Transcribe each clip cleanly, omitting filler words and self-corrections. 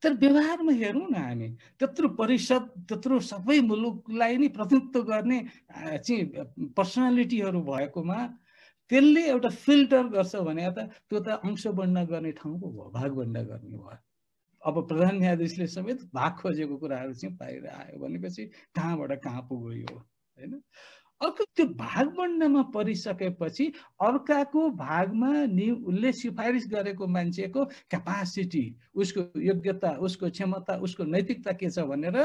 तर व्यवहारमा हेरौँ न हामी त्यत्रो परिषद त्यत्रो सबै मुलुकलाई नै प्रतिनिधित्व गर्ने चाहिँ पर्सनालिटीहरू भएकोमा त्यसले एउटा फिल्टर गर्छ भने त त्यो त अंशबन्ड गर्ने ठाउँ पो भयो, भागबन्ड गर्ने भयो। अब प्रधान न्यायाधीशले समेत भाग खोजेको कुराहरू चाहिँ बाहिर आयो भनेपछि कहाँबाट कहाँ पुग्यो यो, होइन? अर्को त्यो भागबन्डमा परिसकेपछि अर्काको भागमा उसले सिफारिस गरेको मान्छेको क्यापासिटी, उसको योग्यता, उसको क्षमता, उसको नैतिकता के छ भनेर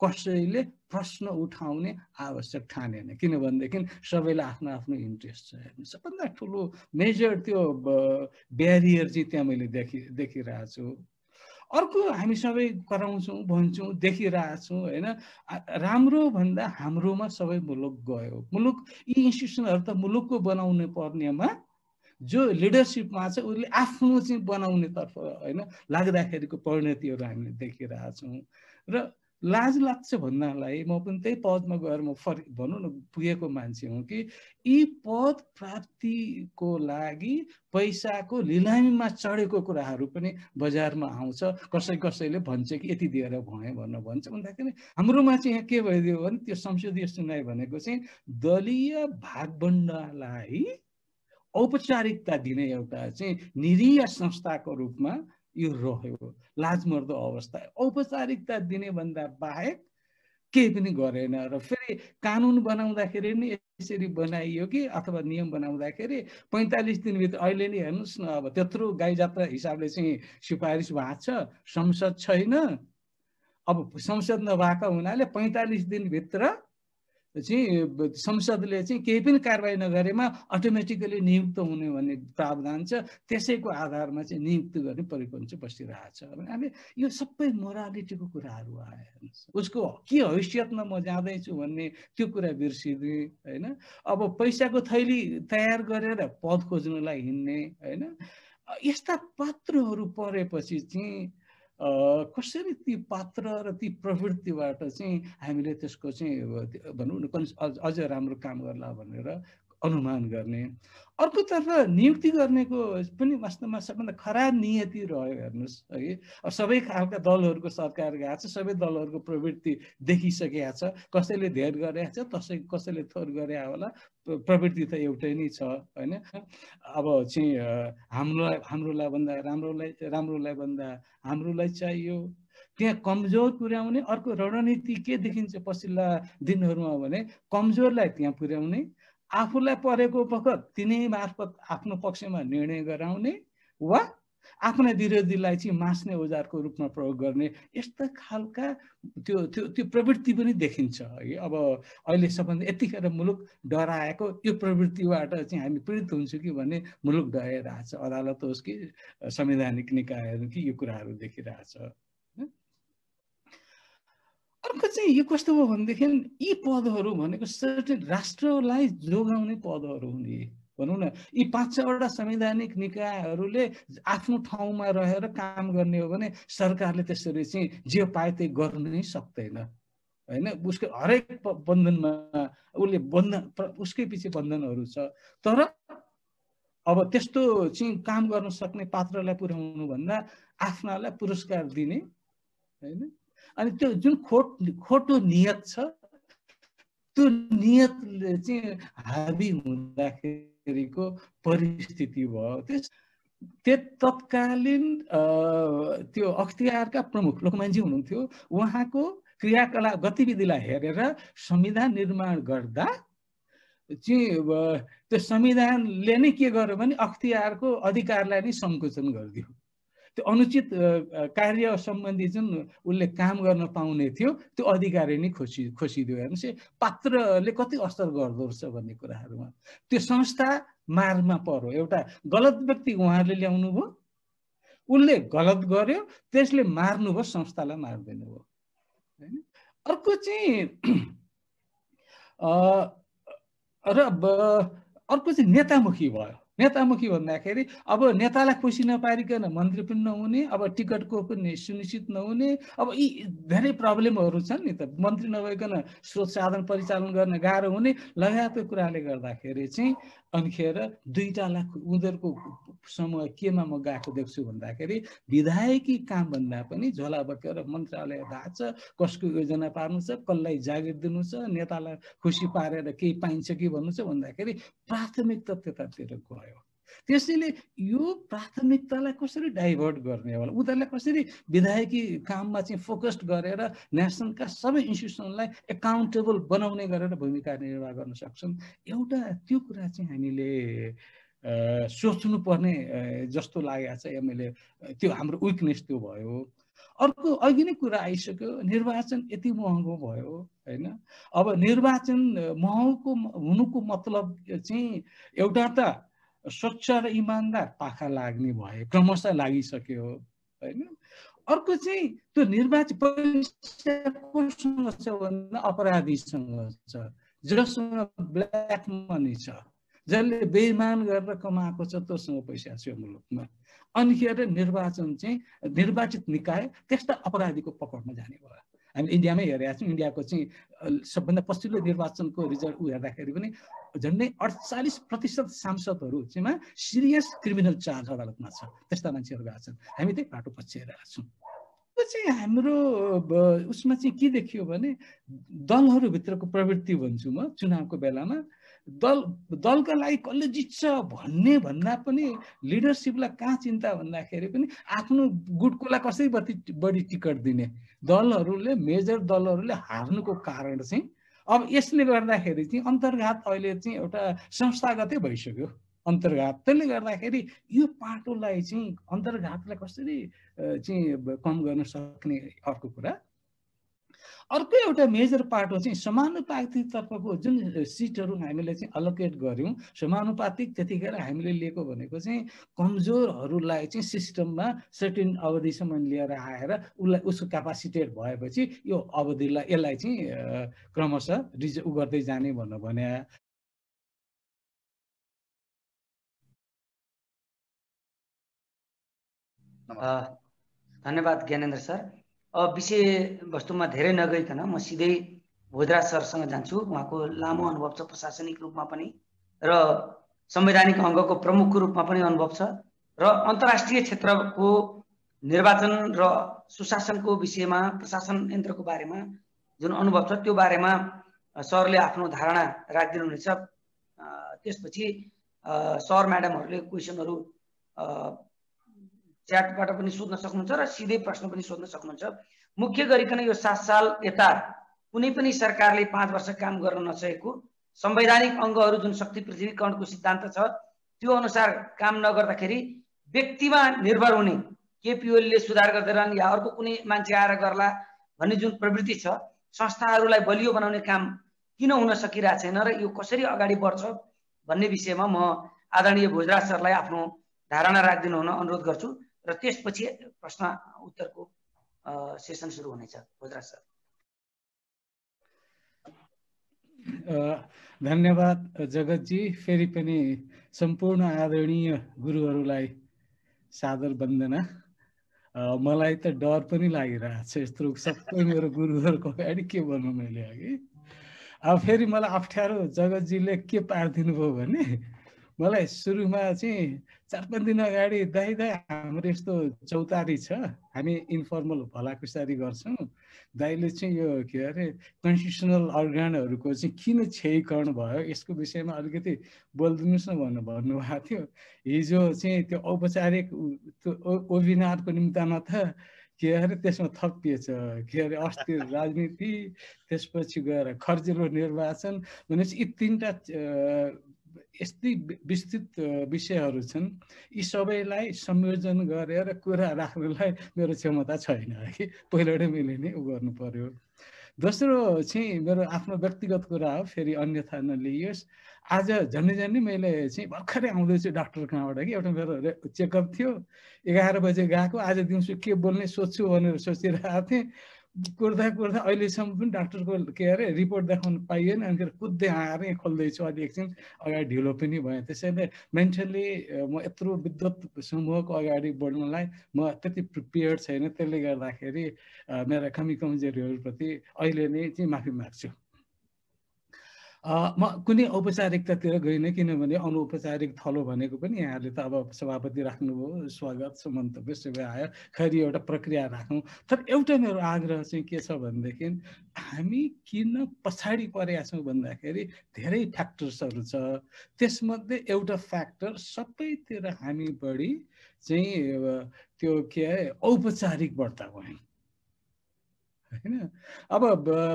कसैले प्रश्न उठाउने आवश्यक ठानेन, किनभनेदेखि सबैलाई आफ्नो आफ्नो इन्ट्रेस्ट छ। हेर्नु सबभन्दा ठुलो मेजर त्यो ब्यारियर चाहिँ त्यहाँ मैले देखिरहेको छु। अर्को हामी सबै कराउँछौँ, भन्छौँ, देखिरहेछौँ, होइन? राम्रो भन्दा हाम्रोमा सबै मुलुक गयो। मुलुक यी इन्स्टिट्युसनहरू त मुलुकको बनाउनु पर्नेमा जो लिडरसिपमा छ उसले आफ्नो चाहिँ बनाउने तर्फ, होइन, लाग्दाखेरिको परिणतिहरू हामीले देखिरहेछौँ। र लाज लाग्छ भन्नलाई म पनि त्यही पदमा गएर म भनौँ न पुगेको मान्छे हुँ कि यी पद प्राप्तिको लागि पैसाको लिलामीमा चढेको कुराहरू पनि बजारमा आउँछ। कसैले भन्छ कि यति दिएर भएँ भनेर भन्छ। भन्दाखेरि हाम्रोमा चाहिँ के भइदियो भने त्यो संसदीय सुनवाई भनेको चाहिँ दलीय भागबन्डलाई औपचारिकता दिने एउटा चाहिँ निरीह संस्थाको रूपमा यो रह्यो। लाजमर्दो अवस्था। औपचारिकता दिने भन्दा बाहेक केही पनि गरेन। र फेरि कानुन बनाउँदाखेरि नि यसरी बनाइयो कि अथवा नियम बनाउँदाखेरि 45 दिनभित्र, अहिले नि हेर्नुहोस् न, अब त्यत्रो गाई जात्रा हिसाबले चाहिँ सिफारिस भएको छ, संसद छैन। अब संसद नभएको हुनाले 45 दिनभित्र चाहिँ संसदले चाहिँ केही पनि कारबाही नगरेमा अटोमेटिकली नियुक्त हुने भन्ने प्रावधान छ। त्यसैको आधारमा चाहिँ नियुक्त गर्ने परिपन्च बसिरहेछ। अनि यो सबै मोरालिटीको कुराहरू आयो। उसको के हैसियतमा म जाँदैछु भन्ने त्यो कुरा बिर्सिदिए, होइन? अब पैसाको थैली तयार गरेर पद खोज्नलाई हिँड्ने, होइन? यस्ता पात्रहरू परेपछि चाहिँ कसरी ती पात्र र ती प्रवृत्तिबाट चाहिँ हामीले त्यसको चाहिँ भनौँ न अझ राम्रो काम गर्ला भनेर अनुमान गर्ने। अर्कोतर्फ नियुक्ति गर्नेको पनि वास्तवमा सबभन्दा खराब नियति रह्यो। हेर्नुहोस् है, अब सबै खालका दलहरूको सरकार गएको छ, सबै दलहरूको प्रवृत्ति देखिसकेको छ। कसैले धेर गरेको छ, कसैले थोर गरे होला, प्रवृत्ति त एउटै नै छ, होइन? अब चाहिँ हाम्रोलाई भन्दा राम्रोलाई भन्दा हाम्रोलाई चाहियो, त्यहाँ कमजोर पुर्याउने। अर्को रणनीति के देखिन्छ पछिल्ला दिनहरूमा भने कमजोरलाई त्यहाँ पुर्याउने, आफूलाई परेको बखत तिनै मार्फत आफ्नो पक्षमा निर्णय गराउने वा आफ्ना विरोधीलाई चाहिँ मास्ने औजारको रूपमा प्रयोग गर्ने, यस्ता खालका त्यो प्रवृत्ति पनि देखिन्छ है। अब अहिले सबभन्दा यतिखेर मुलुक डराएको यो प्रवृत्तिबाट चाहिँ हामी पीडित हुन्छौँ कि भन्ने मुलुक डराइरहेछ। अदालत होस् कि संवैधानिक निकायहरू कि यो कुराहरू देखिरहेछ। अर्को चाहिँ यो कस्तो हो भनेदेखि यी पदहरू भनेको सर्टेन राष्ट्रलाई जोगाउने पदहरू हुने, भनौँ न। यी 5-6वटा संवैधानिक निकायहरूले आफ्नो ठाउँमा रहेर काम गर्ने हो भने सरकारले त्यसरी चाहिँ जे पाए त्यही गर्नु नै सक्दैन, होइन? उसको हरेक बन्धनमा उसले उसकै पछि बन्धनहरू छ। तर अब त्यस्तो चाहिँ काम गर्न सक्ने पात्रलाई पुर्याउनु भन्दा आफ्नालाई पुरस्कार दिने, होइन? अनि त्यो जुन खोटो नियत छ त्यो नियतले चाहिँ हाबी हुँदाखेरिको परिस्थिति भयो। त्यो तत्कालीन त्यो अख्तियारका प्रमुख लोकमान्जी हुनुहुन्थ्यो, उहाँको क्रियाकलाप गतिविधिलाई हेरेर संविधान निर्माण गर्दा चाहिँ त्यो संविधानले नै के गर्यो भने अख्तियारको अधिकारलाई नै सङ्कुचन गरिदियो। त्यो अनुचित कार्य सम्बन्धी जुन उसले काम गर्न पाउने थियो त्यो अधिकार नै खोसिदियो। हेर्नुहोस् पात्रले कति असर गर्दो रहेछ भन्ने कुराहरूमा। त्यो संस्था मारमा पर्यो। एउटा गलत व्यक्ति उहाँहरूले ल्याउनु भयो, उसले गलत गर्यो, त्यसले मार्नुभयो, संस्थालाई मार्दिनु भयो, होइन? अर्को चाहिँ अर्को चाहिँ नेतामुखी भयो। नेतामुखी भन्दाखेरि अब नेतालाई खुसी नपारिकन मन्त्री पनि नहुने, अब टिकटको पनि सुनिश्चित नहुने, अब यी धेरै प्रब्लमहरू छन् नि त। मन्त्री नभइकन स्रोत साधन परिचालन गर्न गाह्रो हुने लगायतको कुराले गर्दाखेरि चाहिँ अनिखेर दुईटालाई उनीहरूको समूह केमा म गएको देख्छु भन्दाखेरि विधायकी काम भन्दा पनि झोला बोकेर मन्त्रालय धाछ, कसको योजना पार्नु छ, कसलाई जागिर दिनु छ, नेतालाई खुसी पारेर केही पाइन्छ कि भन्नु छ भन्दाखेरि प्राथमिकता त्यतातिर गयो। त्यसैले यो प्राथमिकतालाई कसरी डाइभर्ट गर्ने होला, उनीहरूलाई कसरी विधायकी काममा चाहिँ फोकस्ड गरेर नेसनका सबै इन्स्टिट्युसनलाई एकाउन्टेबल बनाउने गरेर भूमिका निर्वाह गर्न सक्छन्, एउटा त्यो कुरा चाहिँ हामीले सोच्नुपर्ने जस्तो लागेको छ। मैले त्यो हाम्रो विकनेस त्यो भयो। अर्को अघि नै कुरा आइसक्यो, निर्वाचन यति महँगो भयो होइन। अब निर्वाचन महँगो हुनुको मतलब चाहिँ एउटा त स्वच्छ र इमान्दार पाखा लाग्ने भयो, क्रमशः लागिसक्यो होइन। अर्को चाहिँ त्यो निर्वाचन कोसँग छ भन्दा अपराधीसँग छ, जससँग ब्ल्याक मनी छ, जसले बेइमान गरेर कमाएको छ, त्योसँग पैसा छ मुलुकमा। अनिखेर निर्वाचन चाहिँ निर्वाचित निकाय त्यस्ता अपराधीको पकडमा जाने भयो। हामी इन्डियामै हेरेका छौँ। इन्डियाको चाहिँ सबभन्दा पछिल्लो निर्वाचनको रिजल्ट हेर्दाखेरि पनि झन्डै 48% सांसदहरू चाहिँ सिरियस क्रिमिनल चार्ज अदालतमा छ, त्यस्ता मान्छेहरू गएका छन्। हामी त्यही बाटो पछ्याइरहेका छौँ। त्यो चाहिँ हाम्रो उसमा चाहिँ के देखियो भने दलहरूभित्रको प्रवृत्ति भन्छु म। चुनावको बेलामा दलका लागि कसले जित्छ भन्दा पनि लिडरसिपलाई कहाँ चिन्ता भन्दाखेरि पनि आफ्नो गुटकोलाई कसरी बढी टिकट दिने। दलहरूले मेजर दलहरूले हार्नुको कारण चाहिँ अब यसले गर्दाखेरि चाहिँ अन्तर्घात अहिले चाहिँ एउटा संस्थागतै भइसक्यो अन्तर्घात। त्यसले गर्दाखेरि यो पाटोलाई चाहिँ अन्तर्घातलाई कसरी चाहिँ कम गर्न सक्ने अर्को कुरा। अर्को एउटा मेजर पाटो चाहिँ समानुपातिक तर्फको जुन सिटहरू हामीले चाहिँ अलोकेट गर्यौँ, समानुपातिक त्यतिखेर हामीले लिएको भनेको चाहिँ कमजोरहरूलाई चाहिँ सिस्टममा सर्टेन अवधिसम्म लिएर आएर उसलाई उसको क्यापासिटेट भएपछि यो अवधिलाई यसलाई चाहिँ क्रमशः गर्दै जाने भने। धन्यवाद ज्ञानेन्द्र सर। अब विषय वस्तुमा धेरै नगइकन म सिधै भोजराज सरसँग जान्छु। उहाँको लामो अनुभव छ प्रशासनिक रूपमा पनि र संवैधानिक अङ्गको प्रमुखको रूपमा पनि अनुभव छ र अन्तर्राष्ट्रिय क्षेत्रको निर्वाचन र सुशासनको विषयमा प्रशासन यन्त्रको बारेमा जुन अनुभव छ त्यो बारेमा सरले आफ्नो धारणा राखिदिनुहुनेछ। त्यसपछि सर म्याडमहरूले क्वेसनहरू च्याटबाट पनि सोध्न सक्नुहुन्छ र सिधै प्रश्न पनि सोध्न सक्नुहुन्छ। मुख्य गरिकन यो 7 साल यता कुनै पनि सरकारले 5 वर्ष काम गर्न नसकेको संवैधानिक अङ्गहरू जुन शक्ति पृथ्वीकरणको सिद्धान्त छ त्यो अनुसार काम नगर्दाखेरि व्यक्तिमा निर्भर हुने केपी ओलीले सुधार गर्दैनन् या अर्को कुनै मान्छे आएर गर्ला भन्ने जुन प्रवृत्ति छ, संस्थाहरूलाई बलियो बनाउने काम किन हुन सकिरहेको छैन र यो कसरी अगाडि बढ्छ भन्ने विषयमा म आदरणीय भोजराज सरलाई आफ्नो धारणा राखिदिनु हुन अनुरोध गर्छु र त्यसपछि प्रश्न उत्तरको सेसन सुरु हुनेछ। भोजराज सर। धन्यवाद जगतजी। फेरि पनि सम्पूर्ण आदरणीय गुरुहरूलाई सादर वन्दना। मलाई त डर पनि लागिरहेको छ, यत्रो सबै मेरो गुरुहरूको अगाडि के भन्नु मैले अघि। अब फेरि मलाई अप्ठ्यारो जगतजीले के पारिदिनु भयो भने मलाई सुरुमा चाहिँ 4-5 दिन अगाडि दाइ हाम्रो यस्तो चौतारी छ, हामी इन्फर्मल भलाकुसारी गर्छौँ, दाइले चाहिँ यो के अरे कन्स्टिट्युसनल अर्गानहरूको चाहिँ किन क्षयीकरण भयो यसको विषयमा अलिकति बोलिदिनुहोस् न भन्नुभएको थियो। हिजो चाहिँ त्यो औपचारिक वेबिनारको निम्तामा त के अरे त्यसमा थपिएछ के अरे अस्थिर राजनीति, त्यसपछि गएर खर्चिलो निर्वाचन भनेपछि यी 3टा यस्तै विस्तृत विषयहरू छन्। यी सबैलाई संयोजन गरेर कुरा राख्नलाई मेरो क्षमता छैन कि पहिल्यै मैले नै गर्नु पर्यो। दोस्रो चाहिँ मेरो आफ्नो व्यक्तिगत कुरा हो, फेरि अन्यथा नलियोस्। आज झन्डै मैले चाहिँ भर्खरै आउँदैछु डाक्टर कहाँबाट कि एउटा मेरो चेकअप थियो, 11 बजे गएको। आज दिउँसो के बोल्ने सोध्छु भनेर सोचिरहेको थिएँ। कुर्दा अहिलेसम्म पनि डाक्टरको के अरे रिपोर्ट देखाउनु पाइएन। अनि कुद्दै आएर खोल्दैछु, अलि एकछिन अगाडि ढिलो पनि भयो। त्यसैले मेन्टली म यत्रो विद्वत समूहको अगाडि बढ्नलाई म त्यति प्रिपेयर्ड छैन। त्यसले गर्दाखेरि मेरा कमी कमजोरीहरूप्रति अहिले नै चाहिँ माफी माग्छु। म कुनै औपचारिकतातिर गइनँ, किनभने अनौपचारिक थलो भनेको पनि यहाँले त अब सभापति राख्नुभयो, स्वागत छ, मन्तव्य सबै आयो, खैर एउटा प्रक्रिया राखौँ। तर एउटा मेरो आग्रह चाहिँ के छ भनेदेखि हामी किन पछाडि परेका छौँ भन्दाखेरि धेरै फ्याक्टर्सहरू छ। त्यसमध्ये एउटा फ्याक्टर सबैतिर हामी बढी चाहिँ त्यो के औपचारिक बढ्ता गयौँ होइन। अब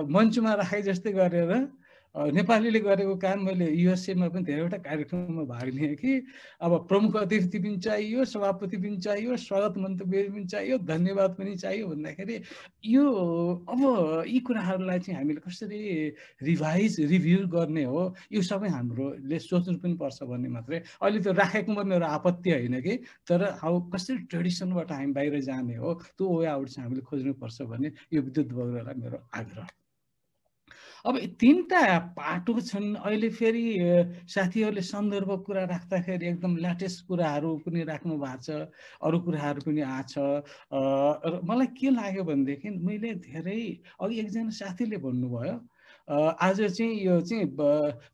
मञ्चमा राखे जस्तै गरेर नेपालीले गरेको काम मैले युएसएमा पनि धेरैवटा कार्यक्रममा भाग लिएँ कि अब प्रमुख अतिथि पनि चाहियो, सभापति पनि चाहियो, स्वागत मन्तव्य पनि चाहियो, धन्यवाद पनि चाहियो भन्दाखेरि यो अब यी कुराहरूलाई चाहिँ हामीले कसरी रिभ्यू गर्ने हो, यो सबै हाम्रोले सोच्नु पनि पर्छ भन्ने मात्रै। अहिले त्यो राखेकोमा मेरो आपत्ति होइन कि, तर कसरी ट्रेडिसनबाट हामी बाहिर जाने हो त्यो वे आउट चाहिँ हामीले खोज्नुपर्छ भन्ने यो विद्युत वर्गलाई मेरो आग्रह। अब तीनटा पाटो छन्। अहिले फेरि साथीहरूले सन्दर्भ कुरा राख्दाखेरि एकदम लेटेस्ट कुराहरू पनि राख्नु भएको छ, अरू कुराहरू पनि आछ। मलाई के लाग्यो भनेदेखि मैले धेरै अघि एकजना साथीले भन्नुभयो आज चाहिँ यो चाहिँ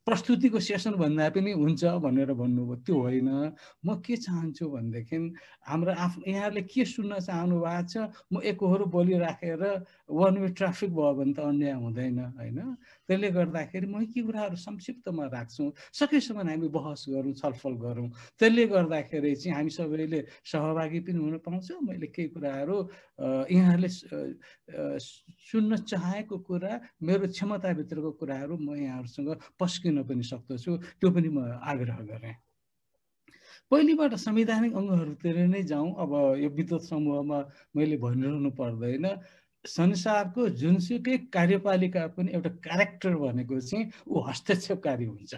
प्रस्तुतिको सेसन भन्दा पनि हुन्छ भनेर भन्नुभयो। त्यो होइन। म के चाहन्छु भनेदेखि हाम्रो यहाँहरूले के सुन्न चाहनु भएको छ, म एकहोरो बोलिराखेर वान वे ट्राफिक भयो भने त अन्याय हुँदैन होइन। त्यसले गर्दाखेरि म के कुराहरू संक्षिप्तमा राख्छु, सकेसम्म हामी बहस गरौँ, छलफल गरौँ। त्यसले गर्दाखेरि चाहिँ हामी सबैले सहभागी पनि हुन पाउँछौँ। मैले केही कुराहरू यहाँहरूले सुन्न चाहेको कुरा, मेरो क्षमताभित्रको कुराहरू म यहाँहरूसँग पस्किन पनि सक्दछु, त्यो पनि म आग्रह गरेँ। पहिलेबाट संवैधानिक अङ्गहरूतिर नै जाउँ। अब यो विद्युत समूहमा मैले भनिरहनु पर्दैन, संसारको जुनसुकै कार्यपालिका पनि एउटा क्यारेक्टर भनेको चाहिँ ऊ हस्तक्षेपकारी हुन्छ।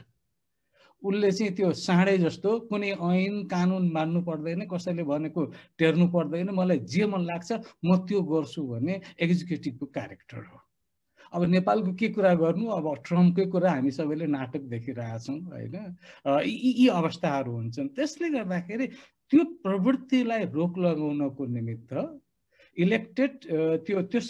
उसले चाहिँ त्यो साँडे जस्तो कुनै ऐन कानुन मान्नु पर्दैन, कसैले भनेको टेर्नु पर्दैन, मलाई जे मन लाग्छ म त्यो गर्छु भन्ने एक्जिक्युटिभको क्यारेक्टर हो। अब नेपालको के कुरा गर्नु, अब ट्रम्पकै कुरा हामी सबैले नाटक देखिरहेछौँ होइन। यी अवस्थाहरू हुन्छन्। त्यसले गर्दाखेरि त्यो प्रवृत्तिलाई रोक लगाउनको निमित्त इलेक्टेड त्यस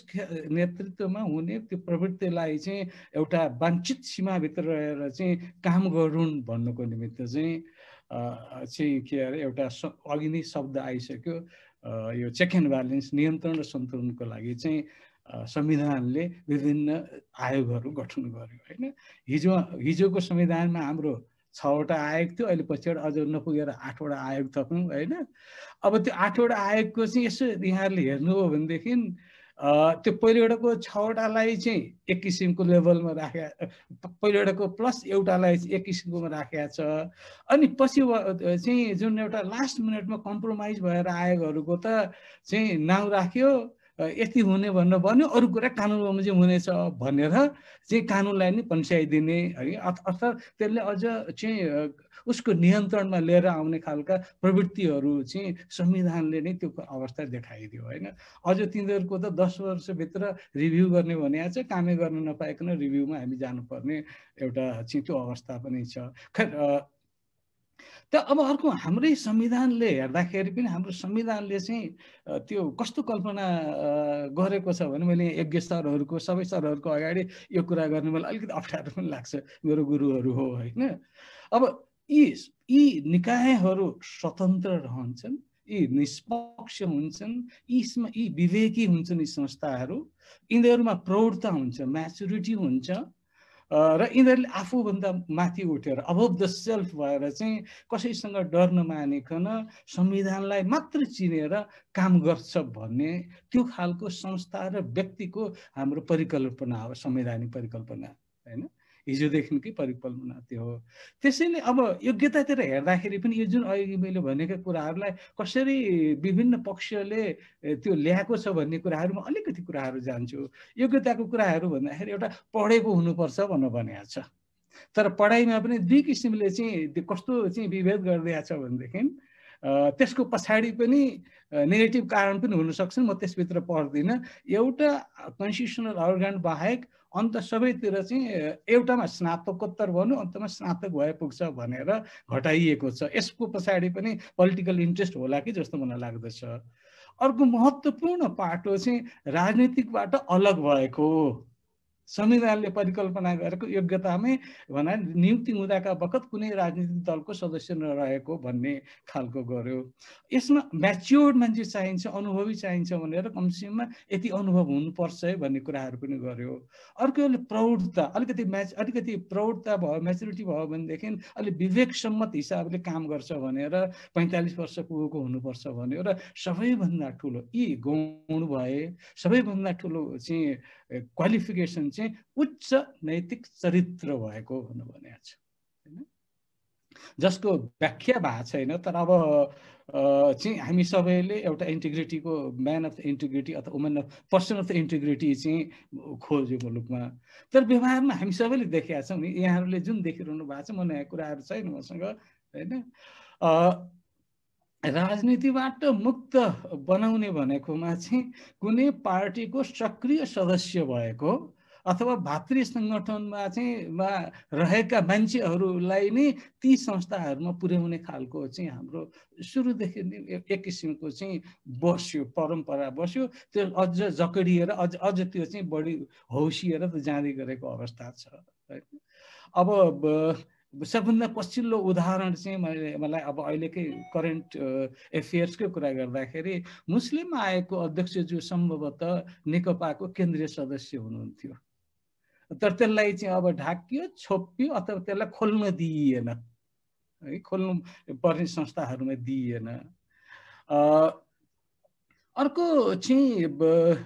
नेतृत्वमा हुने त्यो प्रवृत्तिलाई चाहिँ एउटा वाञ्छित सीमाभित्र रहेर चाहिँ काम गरून् भन्नको निमित्त चाहिँ के अरे एउटा अघि नै शब्द आइसक्यो, यो चेक एन्ड ब्यालेन्स, नियन्त्रण र सन्तुलनको लागि चाहिँ संविधानले विभिन्न आयोगहरू गठन गर्यो होइन। हिजोको संविधानमा हाम्रो 6वटा आयोग थियो, अहिले पछिबाट अझ नपुगेर 8वटा आयोग थप्यौँ होइन। अब त्यो 8वटा आयोगको चाहिँ यसो यहाँहरूले हेर्नुभयो भनेदेखि त्यो पहिलोवटाको 6वटालाई चाहिँ एक किसिमको लेभलमा राखेका, पहिलोवटाको प्लस एउटालाई एक किसिमकोमा राखेका छ। अनि पछि चाहिँ जुन एउटा लास्ट मिनटमा कम्प्रोमाइज भएर आयोगहरूको त चाहिँ नाउँ राख्यो, यति हुने भनेर भन्यो, अरू कुरा कानुन बमोजिम हुनेछ भनेर चाहिँ कानुनलाई नै पन्स्याइदिने है। अर्थात् त्यसले अझ चाहिँ उसको नियन्त्रणमा लिएर आउने खालका प्रवृत्तिहरू चाहिँ संविधानले नै त्यो अवस्था देखाइदियो होइन। अझ तिनीहरूको त 10 वर्षभित्र रिभ्यू गर्ने भनेको छ, कामै गर्न नपाइकन रिभ्यूमा हामी जानुपर्ने एउटा चाहिँ त्यो अवस्था पनि छ। खैर त अब अर्को हाम्रै संविधानले हेर्दाखेरि पनि हाम्रो संविधानले चाहिँ त्यो कस्तो कल्पना गरेको छ भने मैले यज्ञ सरहरूको सबै सरहरूको अगाडि यो कुरा गर्ने मलाई अलिकति अप्ठ्यारो पनि लाग्छ, मेरो गुरुहरू हो होइन। अब यी निकायहरू स्वतन्त्र रहन्छन्, यी निष्पक्ष हुन्छन्, यी विवेकी हुन्छन्, यी संस्थाहरू, यिनीहरूमा प्रौढता हुन्छ, म्याचुरिटी हुन्छ र यिनीहरूले आफूभन्दा माथि उठेर अबभ द सेल्फ भएर चाहिँ कसैसँग डर नमानिकन संविधानलाई मात्र चिनेर काम गर्छ भन्ने त्यो खालको संस्था र व्यक्तिको हाम्रो परिकल्पना हो, संवैधानिक परिकल्पना होइन, हिजोदेखिकै परिकल्पना त्यो हो। त्यसैले अब योग्यतातिर हेर्दाखेरि पनि यो जुन अघि मैले भनेका कुराहरूलाई कसरी विभिन्न पक्षले त्यो ल्याएको छ भन्ने कुराहरूमा अलिकति कुराहरू जान्छु। योग्यताको कुराहरू भन्दाखेरि एउटा पढेको हुनुपर्छ भनेर भनेको छ, तर पढाइमा पनि दुई किसिमले चाहिँ कस्तो चाहिँ विभेद गरिदिएको छ भनेदेखि त्यसको पछाडि पनि नेगेटिभ कारण पनि हुनसक्छन्, म त्यसभित्र पर्दिनँ। एउटा कन्स्टिट्युसनल अर्गन बाहेक अन्त सबैतिर चाहिँ एउटामा स्नातकोत्तर भनौँ, अन्तमा स्नातक भए पुग्छ भनेर घटाइएको छ। यसको पछाडि पनि पोलिटिकल इन्ट्रेस्ट होला कि जस्तो मलाई लाग्दछ। अर्को महत्त्वपूर्ण पाटो चाहिँ राजनीतिकबाट अलग भएको, संविधानले परिकल्पना गरेको योग्यतामै भना नियुक्ति हुँदाका बखत कुनै राजनीतिक दलको सदस्य नरहेको भन्ने खालको गर्यो। यसमा म्याच्योर्ड मान्छे चाहिन्छ, अनुभवी चाहिन्छ भनेर कमसेकममा यति अनुभव हुनुपर्छ है भन्ने कुराहरू पनि गर्यो। अर्को यसले प्रौढता, अलिकति प्रौढता भयो, म्याच्युरिटी भयो भनेदेखि अलि विवेकसम्मत हिसाबले काम गर्छ भनेर 45 वर्ष पुगेको हुनुपर्छ भन्यो। र सबैभन्दा ठुलो यी गौण भए, सबैभन्दा ठुलो चाहिँ क्वालिफिकेसन चाहिँ उच्च नैतिक चरित्र भएको भनेको छ हैन, जसको व्याख्या भएको छैन। तर अब चाहिँ हामी सबैले एउटा इन्टिग्रिटीको, म्यान अफ द इन्टिग्रिटी अथवा woman of person of the integrity चाहिँ खोज्यो मुलुकमा। तर व्यवहारमा हामी सबैले देखेका छौँ नि, यहाँहरूले जुन देखिरहनु भएको छ, म नयाँ कुराहरू छैन मसँग हैन। राजनीतिबाट मुक्त बनाउने भनेकोमा चाहिँ कुनै पार्टीको सक्रिय सदस्य भएको अथवा भातृ सङ्गठनमा चाहिँ रहेका मान्छेहरूलाई नै ती संस्थाहरूमा पुर्याउने खालको चाहिँ हाम्रो सुरुदेखि नै एक किसिमको चाहिँ बस्यो, परम्परा बस्यो। त्यो अझ जकडिएर अझ त्यो चाहिँ बढी हौसिएर त जाँदै गरेको अवस्था छ। अब सबभन्दा पछिल्लो उदाहरण चाहिँ मलाई अब अहिलेकै करेन्ट एफेयर्सकै कुरा गर्दाखेरि मुस्लिम आयोगको अध्यक्षज्यू सम्भवतः नेकपाको केन्द्रीय सदस्य हुनुहुन्थ्यो। तर त्यसलाई चाहिँ अब ढाकियो, छोपियो अथवा त्यसलाई खोल्न दिइएन है, खोल्नु पर्ने संस्थाहरूमा दिइएन। अर्को चाहिँ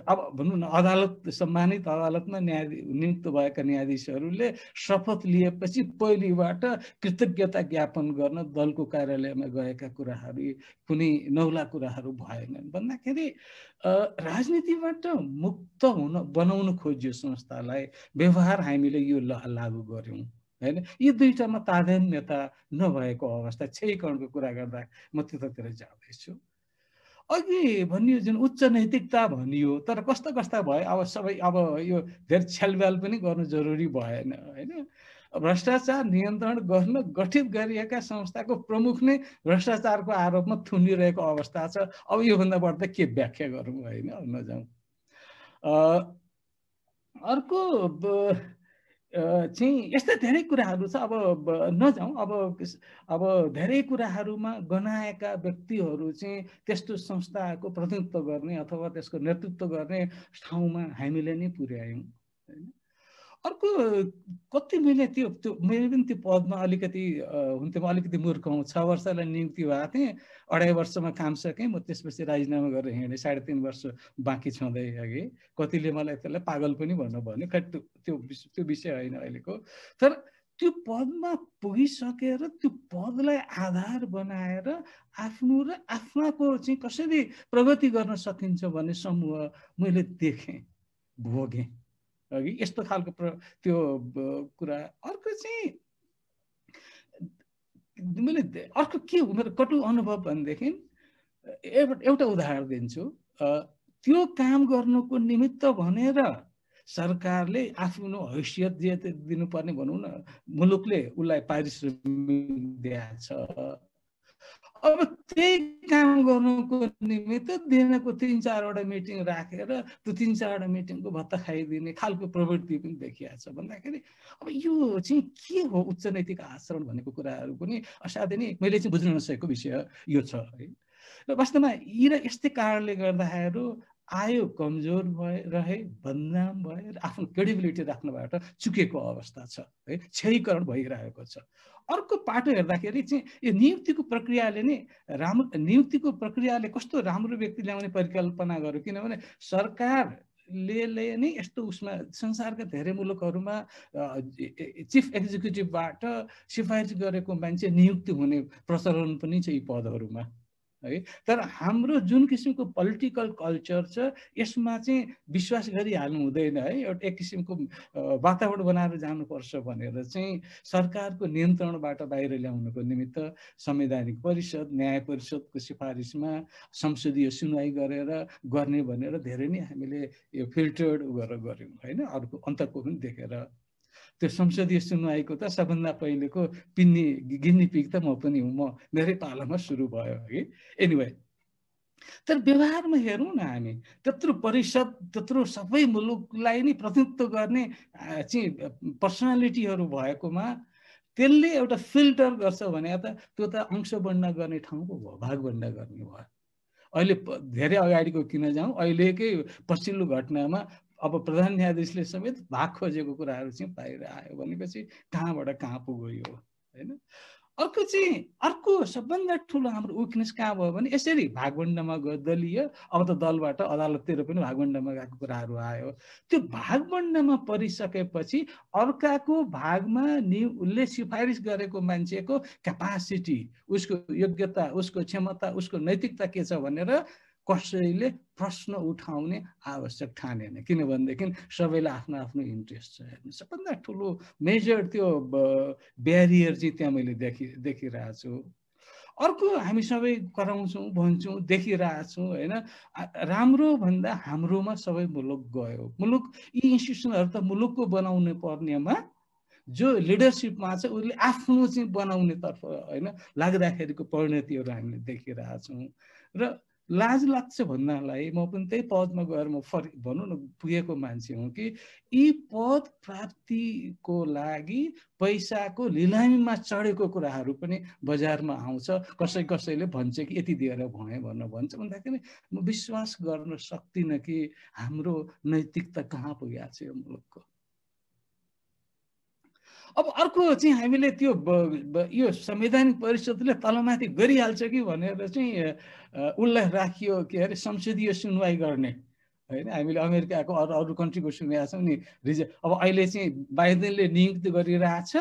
अब भनौँ न, अदालत, सम्मानित अदालतमा नियुक्त भएका न्यायाधीशहरूले शपथ लिएपछि पहिलेबाट कृतज्ञता ज्ञापन गर्न दलको कार्यालयमा गएका कुराहरू, कुनै नौला कुराहरू भएनन् भन्दाखेरि राजनीतिबाट मुक्त बनाउन खोजियो संस्थालाई। व्यवहार हामीले यो लागू गर्यौँ हैन। यी दुईटामा तादात्म्यता नभएको अवस्था, क्षयीकरणको कुरा गर्दा म त्यतातिर जाँदैछु। अघि भनियो जुन उच्च नैतिकता भनियो, तर कस्ता कस्ता भयो अब सबै, अब यो धेरै छलफल पनि गर्नु जरुरी भएन हैन। भ्रष्टाचार नियन्त्रण गर्न गठित गरिएका संस्थाको प्रमुख नै भ्रष्टाचारको आरोपमा थुनिरहेको अवस्था छ। अब योभन्दा बढ्दा के व्याख्या गरौँ हैन, नजाउँ। अर्को चाहिँ यस्ता धेरै कुराहरू छ, अब नजाउँ। अब धेरै कुराहरूमा गनाएका व्यक्तिहरू चाहिँ त्यस्तो संस्थाको प्रतिनिधित्व गर्ने अथवा त्यसको नेतृत्व गर्ने ठाउँमा हामीले नै पुर्यायौँ हैन। अर्को कति मैले मैले पनि त्यो पदमा अलिकति हुन्थ्यो, म अलिकति मूर्ख हुँ। 6 वर्षलाई नियुक्ति भएको थिएँ, 2.5 वर्षमा काम सकेँ, म त्यसपछि राजीनामा गरेर हिँडेँ। 3.5 वर्ष बाँकी छँदै अघि कतिले मलाई त्यसलाई पागल पनि भन्यो। त्यो विषय होइन अहिलेको। तर त्यो पदमा पुगिसकेर त्यो पदलाई आधार बनाएर आफ्नो र आफ्नाको चाहिँ कसरी प्रगति गर्न सकिन्छ भन्ने समूह मैले देखेँ, भोगेँ अघि, यस्तो खालको त्यो कुरा। अर्को चाहिँ मैले अर्को के मेरो कटु अनुभव भनेदेखि एउटा उदाहरण दिन्छु। त्यो काम गर्नुको निमित्त भनेर सरकारले आफ्नो हैसियत जे दिनुपर्ने भनौँ न, मुलुकले उसलाई पारिश्रमिक दिएछ। अब त्यही काम गर्नुको निमित्त दिनको 3-4वटा मिटिङ राखेर त्यो 3-4वटा मिटिङको भत्ता खाइदिने खालको प्रवृत्ति पनि देखिएको छ भन्दाखेरि अब यो चाहिँ के हो उच्च नैतिक आचरण भनेको कुराहरू पनि असाध्यै नै मैले चाहिँ बुझ्न नसकेको विषय यो छ है। र वास्तवमा यी र यस्तै कारणले गर्दाखेरि आयो कमजोर रहे, बदनाम भए, आफ्नो क्रेडिबिलिटी राख्नबाट चुकेको अवस्था छ है, क्षयीकरण भइरहेको छ। अर्को पाटो हेर्दाखेरि चाहिँ यो नियुक्तिको प्रक्रियाले नै नियुक्तिको प्रक्रियाले कस्तो राम्रो व्यक्ति ल्याउने परिकल्पना गर्यो। किनभने सरकारले नै यस्तो उसमा संसारका धेरै मुलुकहरूमा चिफ एक्जिक्युटिभबाट सिफारिस गरेको मान्छे नियुक्ति हुने प्रचलन पनि छ यी पदहरूमा है। तर हाम्रो जुन किसिमको पोलिटिकल कल्चर छ यसमा चाहिँ विश्वास गरिहाल्नु हुँदैन है। एउटा एक किसिमको वातावरण बनाएर जानुपर्छ भनेर चाहिँ सरकारको नियन्त्रणबाट बाहिर ल्याउनको निमित्त संवैधानिक परिषद, न्याय परिषदको सिफारिसमा संसदीय सुनवाई गरेर गर्ने भनेर धेरै नै हामीले यो फिल्टर्ड गरेर गऱ्यौँ हैन। अर्को अन्तको पनि देखेर त्यो संसदीय सुनवाईको त सबभन्दा पहिलेको गिन्नी पिग त म पनि हुँ, मेरै पालामा सुरु भयो है। एनिवे, तर व्यवहारमा हेरौँ न हामी त्यत्रो परिषद त्यत्रो सबै मुलुकलाई नै प्रतिनिधित्व गर्ने चाहिँ पर्सनालिटीहरू भएकोमा त्यसले एउटा फिल्टर गर्छ भने त त्यो त अंशबन्ड गर्ने ठाउँ पो भयो, भागबन्ड गर्ने भयो। अहिले धेरै अगाडिको किन जाउँ, अहिलेकै पछिल्लो घटनामा अब प्रधान न्यायाधीशले समेत भाग खोजेको कुराहरू चाहिँ बाहिर आयो भनेपछि कहाँबाट कहाँ पुग्यो यो, होइन? अर्को सबभन्दा ठुलो हाम्रो विकनेस कहाँ भयो भने यसरी भागबन्डमा गयो दलीय, अब त दलबाट अदालततिर पनि भागबन्डमा गएको कुराहरू आयो। त्यो भागबन्डमा परिसकेपछि अर्काको भागमा उसले सिफारिस गरेको मान्छेको क्यापासिटी, उसको योग्यता, उसको क्षमता, उसको नैतिकता के छ भनेर कसैले प्रश्न उठाउने आवश्यक ठानेन, किनभनेदेखि सबैलाई आफ्नो आफ्नो इन्ट्रेस्ट छ। हेर्नु सबभन्दा ठुलो मेजर त्यो ब्यारियर चाहिँ त्यहाँ मैले देखिरहेको छु। अर्को हामी सबै कराउँछौँ, भन्छौँ, देखिरहेछौँ, होइन? राम्रो भन्दा हाम्रोमा सबै मुलुक गयो। मुलुक यी इन्स्टिट्युसनहरू त मुलुकको बनाउनु पर्नेमा जो लिडरसिपमा छ उसले आफ्नो चाहिँ बनाउने तर्फ, होइन, लाग्दाखेरिको परिणतिहरू हामीले देखिरहेछौँ। र लाज लाग्छ भन्नलाई म पनि त्यही पदमा गएर म भनौँ न पुगेको मान्छे हुँ कि यी पद प्राप्तिको लागि पैसाको लिलामीमा चढेको कुराहरू पनि बजारमा आउँछ। कसैले भन्छ कि यति दिएर भएँ भन्छ भन्दाखेरि म विश्वास गर्न सक्दिनँ कि हाम्रो नैतिकता कहाँ पुगेको छ यो मुलुकको। अब अर्को चाहिँ हामीले त्यो यो संवैधानिक परिषदले तलमाथि गरिहाल्छ कि भनेर चाहिँ उसलाई राखियो के अरे संसदीय सुनवाई गर्ने, होइन? हामीले अमेरिकाको अरू कन्ट्रीको सुनेका छौँ नि अब अहिले चाहिँ बाइडेनले नियुक्ति गरिरहेछ।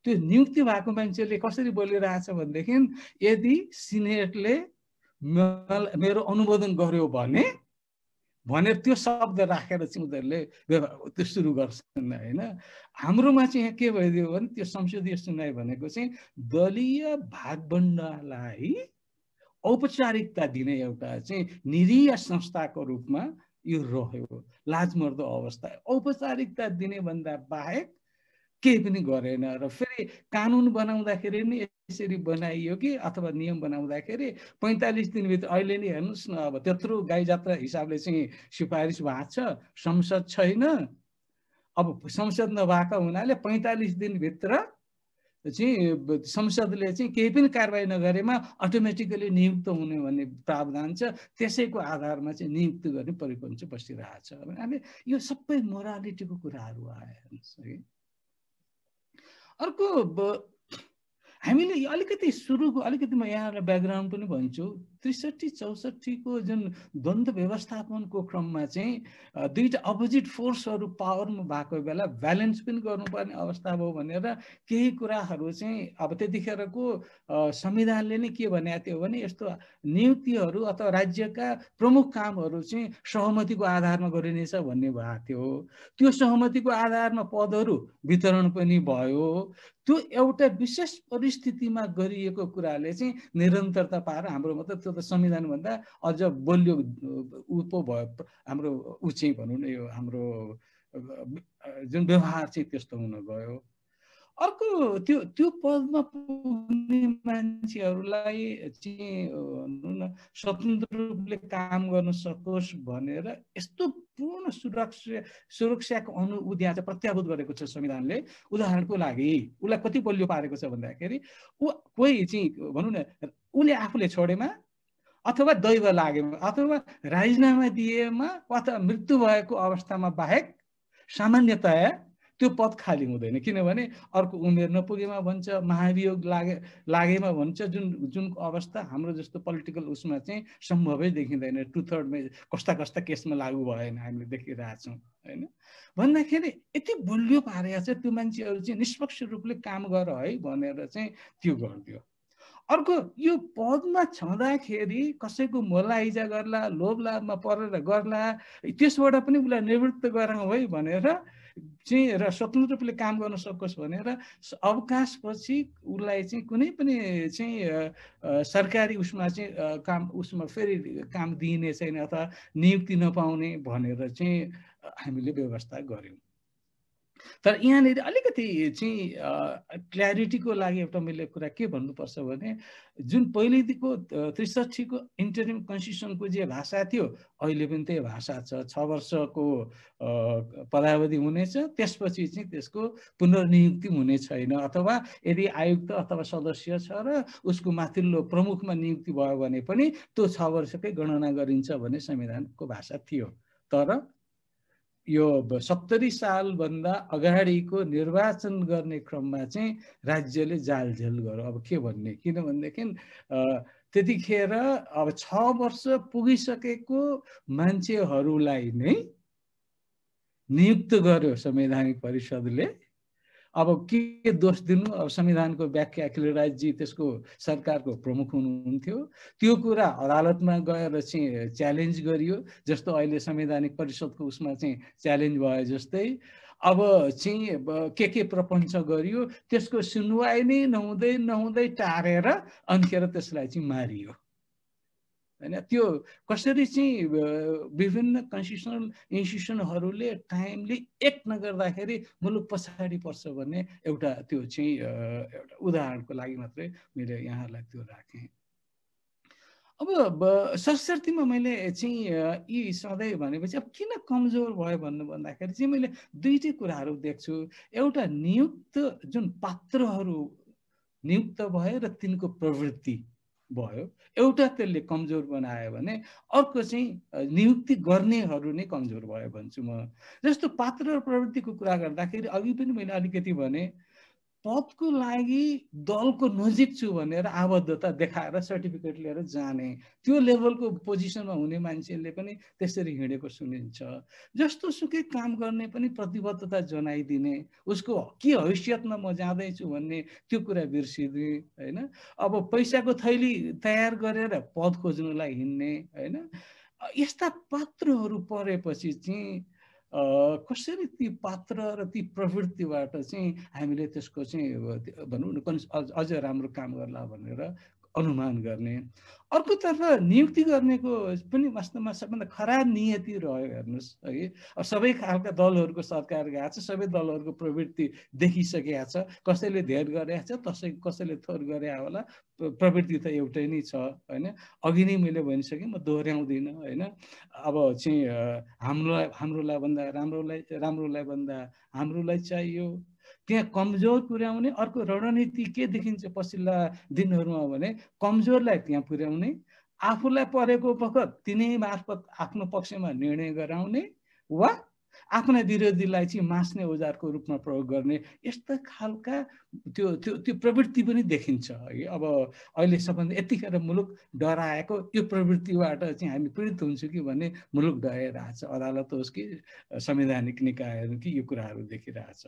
त्यो नियुक्ति भएको मान्छेले कसरी बोलिरहेछ भनेदेखि यदि सिनेटले मेरो अनुमोदन गर्यो भनेर त्यो शब्द राखेर चाहिँ उनीहरूले त्यो सुरु गर्छन्, होइन? हाम्रोमा चाहिँ यहाँ के भइदियो भने त्यो संसदीय सुनवाई भनेको चाहिँ दलीय भागबन्डलाई औपचारिकता दिने एउटा चाहिँ निरीह संस्थाको रूपमा यो रह्यो। लाजमर्दो अवस्था। औपचारिकता दिने भन्दा बाहेक केही पनि गरेन। र फेरि कानुन बनाउँदाखेरि नि यसरी बनाइयो कि अथवा नियम बनाउँदाखेरि 45 दिनभित्र, अहिले नि हेर्नुहोस् न, अब त्यत्रो गाई जात्रा हिसाबले चाहिँ सिफारिस भएको छ, संसद छैन। अब संसद नभएको हुनाले 45 दिनभित्र चाहिँ संसदले चाहिँ केही पनि कारबाही नगरेमा अटोमेटिकली नियुक्त हुने भन्ने प्रावधान छ। त्यसैको आधारमा चाहिँ नियुक्ति गर्ने परिपन्च बसिरहेछ। हामी यो सबै मोरालिटीको कुराहरू आयो है। अर्को हामीले अलिकति सुरुको म यहाँलाई ब्याकग्राउन्ड पनि भन्छु। 63-64 को जुन द्वन्द्व व्यवस्थापनको क्रममा चाहिँ दुईटा अपोजिट फोर्सहरू पावरमा भएको बेला ब्यालेन्स पनि गर्नुपर्ने अवस्था भयो भनेर केही कुराहरू चाहिँ अब त्यतिखेरको संविधानले नै के भनेको थियो भने यस्तो नियुक्तिहरू अथवा राज्यका प्रमुख कामहरू चाहिँ सहमतिको आधारमा गरिनेछ भन्ने भएको थियो। त्यो सहमतिको आधारमा पदहरू वितरण पनि भयो। त्यो एउटा विशेष परिस्थितिमा गरिएको कुराले चाहिँ निरन्तरता पाएर हाम्रोमा त त्यो त संविधानभन्दा अझ बलियो ऊ पो भयो हाम्रो ऊ चाहिँ भनौँ न यो हाम्रो जुन व्यवहार चाहिँ त्यस्तो हुन गयो। अर्को त्यो पदमा पुग्ने मान्छेहरूलाई चाहिँ भनौँ न स्वतन्त्र रूपले काम गर्न सकोस् भनेर यस्तो पूर्ण सुरक्षाको अनुदिया चाहिँ प्रत्याभूत गरेको छ संविधानले। उदाहरणको लागि उसलाई कति बलियो पारेको छ भन्दाखेरि कोही चाहिँ भनौँ न उसले आफूले छोडेमा अथवा दैव लागेमा अथवा राजीनामा दिएमा अथवा मृत्यु भएको अवस्थामा बाहेक सामान्यतया त्यो पद खाली हुँदैन। किनभने अर्को उमेर नपुगेमा भन्छ, महाभियोग लागेमा भन्छ, जुन अवस्था हाम्रो जस्तो पोलिटिकल उसमा चाहिँ सम्भवै देखिँदैन। 2/3 कस्ता केसमा लागू भएन हामीले देखिरहेछौँ, होइन? भन्दाखेरि यति बलियो पारेको छ त्यो मान्छेहरू चाहिँ निष्पक्ष रूपले काम गर है भनेर चाहिँ त्यो गरिदियो। अर्को यो पदमा छँदाखेरि कसैको मोलाइजा गर्ला, लोभ लाभमा परेर गर्ला, त्यसबाट पनि उसलाई निवृत्त गराउँ है भनेर चाहिँ र स्वतन्त्र रूपले काम गर्न सकोस् भनेर अवकाशपछि उसलाई चाहिँ कुनै पनि चाहिँ सरकारी उसमा चाहिँ काम उसमा फेरि काम दिइने छैन अथवा नियुक्ति नपाउने भनेर चाहिँ हामीले व्यवस्था गर्यौँ। तर यहाँनिर अलिकति चाहिँ क्ल्यारिटीको लागि एउटा मैले कुरा के भन्नुपर्छ भने जुन पहिलेदेखिको ६३ को इन्टरिम कन्स्टिट्युसनको जे भाषा थियो अहिले पनि त्यही भाषा छ। ६ वर्षको पदावधि हुनेछ, त्यसपछि चाहिँ त्यसको पुनर्नियुक्ति हुने छैन, अथवा यदि आयुक्त अथवा सदस्य छ र उसको माथिल्लो प्रमुखमा नियुक्ति भयो भने पनि त्यो ६ वर्षकै गणना गरिन्छ भन्ने संविधानको भाषा थियो। तर यो ७० सालभन्दा अगाडिको निर्वाचन गर्ने क्रममा चाहिँ राज्यले जालझेल गर्यो। अब के भन्ने, किनभनेदेखि त्यतिखेर अब ६ वर्ष पुगिसकेको मान्छेहरूलाई नै नियुक्त गर्यो संवैधानिक परिषदले। अब के दोष दिनु, अब संविधानको व्याख्या अखिलराजजी त्यसको सरकारको प्रमुख हुनुहुन्थ्यो, त्यो कुरा अदालतमा गएर चाहिँ च्यालेन्ज गरियो, जस्तो अहिले संवैधानिक परिषदको उसमा चाहिँ च्यालेन्ज भयो जस्तै। अब चाहिँ के प्रपञ्च गरियो, त्यसको सुनवाई नै नहुँदै टारेर अन्खेर त्यसलाई चाहिँ मारियो हैन। त्यो कसरी चाहिँ विभिन्न कन्स्टिट्युसनल इन्स्टिट्युसनहरूले टाइमली एक्ट नगर्दाखेरि मुलुक पछाडि पर्छ भन्ने एउटा त्यो चाहिँ एउटा उदाहरणको लागि मात्रै मैले यहाँलाई त्यो राखेँ। अब सरसर्तीमा मैले चाहिँ यी सधैँ भनेपछि अब किन कमजोर भयो भन्दाखेरि चाहिँ मैले दुईटै कुराहरू देख्छु। एउटा नियुक्त जुन पात्रहरू नियुक्त भयो र तिनको प्रवृत्ति भयो, एउटा त्यसले कमजोर बनायो भने अर्को चाहिँ नियुक्ति गर्नेहरू नै कमजोर भयो भन्छु म। जस्तो पात्र र प्रवृत्तिको कुरा गर्दाखेरि अघि पनि मैले अलिकति भने, पदको लागि दलको नजिक छु भनेर आबद्धता देखाएर सर्टिफिकेट लिएर जाने, त्यो लेभलको पोजिसनमा हुने मान्छेले पनि त्यसरी हिँडेको सुनिन्छ। जस्तो सुकै काम गर्ने पनि प्रतिबद्धता जनाइदिने, उसको के हैसियतमा म जाँदैछु भन्ने त्यो कुरा बिर्सिदिने हैन। अब पैसाको थैली तयार गरेर पद खोज्नुलाई हिँड्ने हैन। यस्ता पात्रहरू परेपछि चाहिँ कसरी ती पात्र र ती प्रवृत्तिबाट चाहिँ हामीले त्यसको चाहिँ भनौँ न अझ राम्रो काम गर्ला भनेर अनुमान गर्ने। अर्कोतर्फ नियुक्ति गर्नेको पनि वास्तवमा सबभन्दा खराब नियति रह्यो हेर्नुहोस् है। अब सबै खालका दलहरूको सरकार गएको छ, सबै दलहरूको प्रवृत्ति देखिसकेको छ, कसैले धेर गरेको छ, कसैले थोर गरे होला, प्रवृत्ति त एउटै नै छ हैन। अघि नै मैले भनिसकेँ, म दोहोऱ्याउँदिनँ हैन। अब चाहिँ हाम्रोलाई भन्दा हाम्रोलाई चाहियो, त्यहाँ कमजोर पुर्याउने। अर्को रणनीति के देखिन्छ पछिल्ला दिनहरूमा भने, कमजोरलाई त्यहाँ पुर्याउने, आफूलाई परेको बखत तिनै मार्फत आफ्नो पक्षमा निर्णय गराउने वा आफ्ना विरोधीलाई चाहिँ मास्ने औजारको रूपमा प्रयोग गर्ने, यस्ता खालका त्यो प्रवृत्ति पनि देखिन्छ है। अब अहिले सबभन्दा यतिखेर मुलुक डराएको यो प्रवृत्तिबाट चाहिँ हामी पीडित हुन्छौँ कि भन्ने मुलुक डराइरहेछ। अदालत होस् कि संवैधानिक निकायहरू कि यो कुराहरू देखिरहेछ।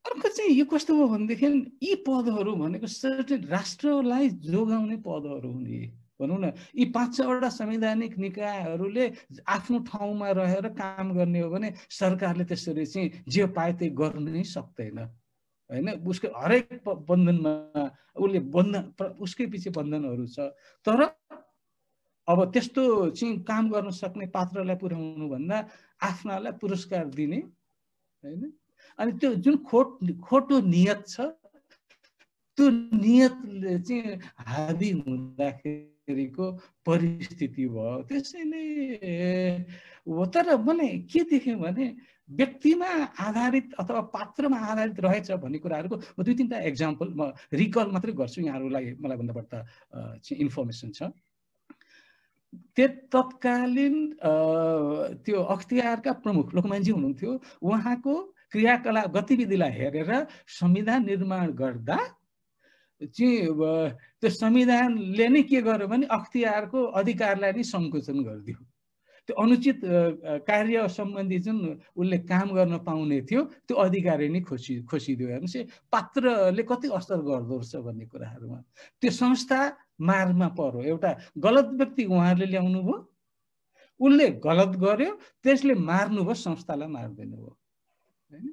अर्को चाहिँ यो कस्तो हो भनेदेखि, यी पदहरू भनेको सर्टेन राष्ट्रलाई जोगाउने पदहरू हुने भनौँ न। यी 5-6वटा संवैधानिक निकायहरूले आफ्नो ठाउँमा रहेर काम गर्ने हो भने सरकारले त्यसरी चाहिँ जे पाए त्यही गर्नु नै सक्दैन हैन। उसको हरेक बन्धनमा उसले उसकै पछि बन्धनहरू छ। तर अब त्यस्तो चाहिँ काम गर्न सक्ने पात्रलाई पुर्याउनु भन्दा आफ्नालाई पुरस्कार दिने हैन। अनि त्यो जुन खोटो नियत छ, त्यो नियतले चाहिँ हाबी हुँदाखेरिको परिस्थिति भयो। त्यसैले हो। तर मलाई के देखेँ भने, व्यक्तिमा आधारित अथवा पात्रमा आधारित रहेछ भन्ने कुराहरूको म 2-3टा एक्जाम्पल म रिकल मात्रै गर्छु यहाँहरूलाई, मलाई भन्दा बढ्ता चाहिँ इन्फर्मेसन छ। तत्कालीन त्यो अख्तियारका प्रमुख लोकमानजी हुनुहुन्थ्यो, उहाँको क्रियाकलाप गतिविधिलाई हेरेर संविधान निर्माण गर्दा चाहिँ त्यो संविधानले नै के गर्यो भने अख्तियारको अधिकारलाई नै सङ्कुचन गरिदियो। त्यो अनुचित कार्य सम्बन्धी जुन उसले काम गर्न पाउने थियो त्यो अधिकार नै खोसिदियो। हेर्नुहोस् पात्रले कति असर गर्दो रहेछ भन्ने कुराहरूमा। त्यो संस्था मारमा पर्यो। एउटा गलत व्यक्ति उहाँहरूले ल्याउनु भयो, उसले गलत गर्यो, त्यसले मार्नुभयो, संस्थालाई मार्दिनु भयो हैन।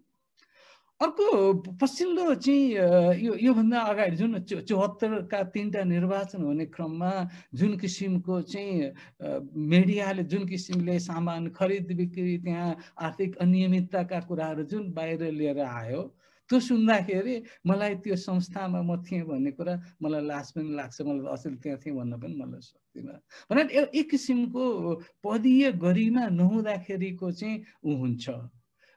अर्को पछिल्लो चाहिँ योभन्दा अगाडि जुन 74का 3टा निर्वाचन हुने क्रममा जुन किसिमको चाहिँ मिडियाले जुन किसिमले सामान खरिद बिक्री त्यहाँ आर्थिक अनियमितताका कुराहरू जुन बाहिर लिएर आयो त्यो सुन्दाखेरि मलाई त्यो संस्थामा म थिएँ भन्ने कुरा मलाई लाज पनि लाग्छ। मलाई असल त्यहाँ थिएँ भन्न पनि मलाई सक्दिनँ। भने एक किसिमको पदीय गरिमा नहुँदाखेरिको चाहिँ ऊ हुन्छ।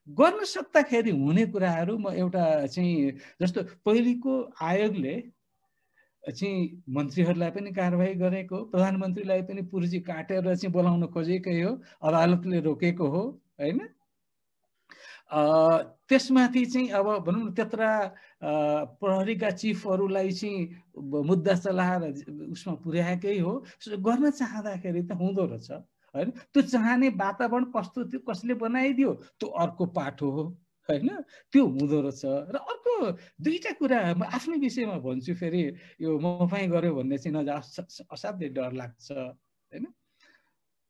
गर्न सक्दाखेरि हुने कुराहरू म एउटा चाहिँ जस्तो पहिलेको आयोगले चाहिँ मन्त्रीहरूलाई पनि कारबाही गरेको, प्रधानमन्त्रीलाई पनि पुर्जी काटेर चाहिँ बोलाउन खोजेकै हो, अदालतले रोकेको हो हैन। त्यसमाथि चाहिँ अब भनौँ न त्यत्रा प्रहरीका चिफहरूलाई चाहिँ मुद्दा चलाएर उसमा पुर्याएकै हो। गर्न चाहँदाखेरि त हुँदो रहेछ हैन। त्यो चाहने वातावरण कस्तो थियो, कसले बनाइदियो, त्यो अर्को पाठो हो हैन। त्यो हुँदो रहेछ। र अर्को दुईटा कुरा म आफ्नै विषयमा भन्छु, फेरि यो मफाइ गर्यो भन्ने चाहिँ नजाओस्, असाध्यै डर लाग्छ हैन।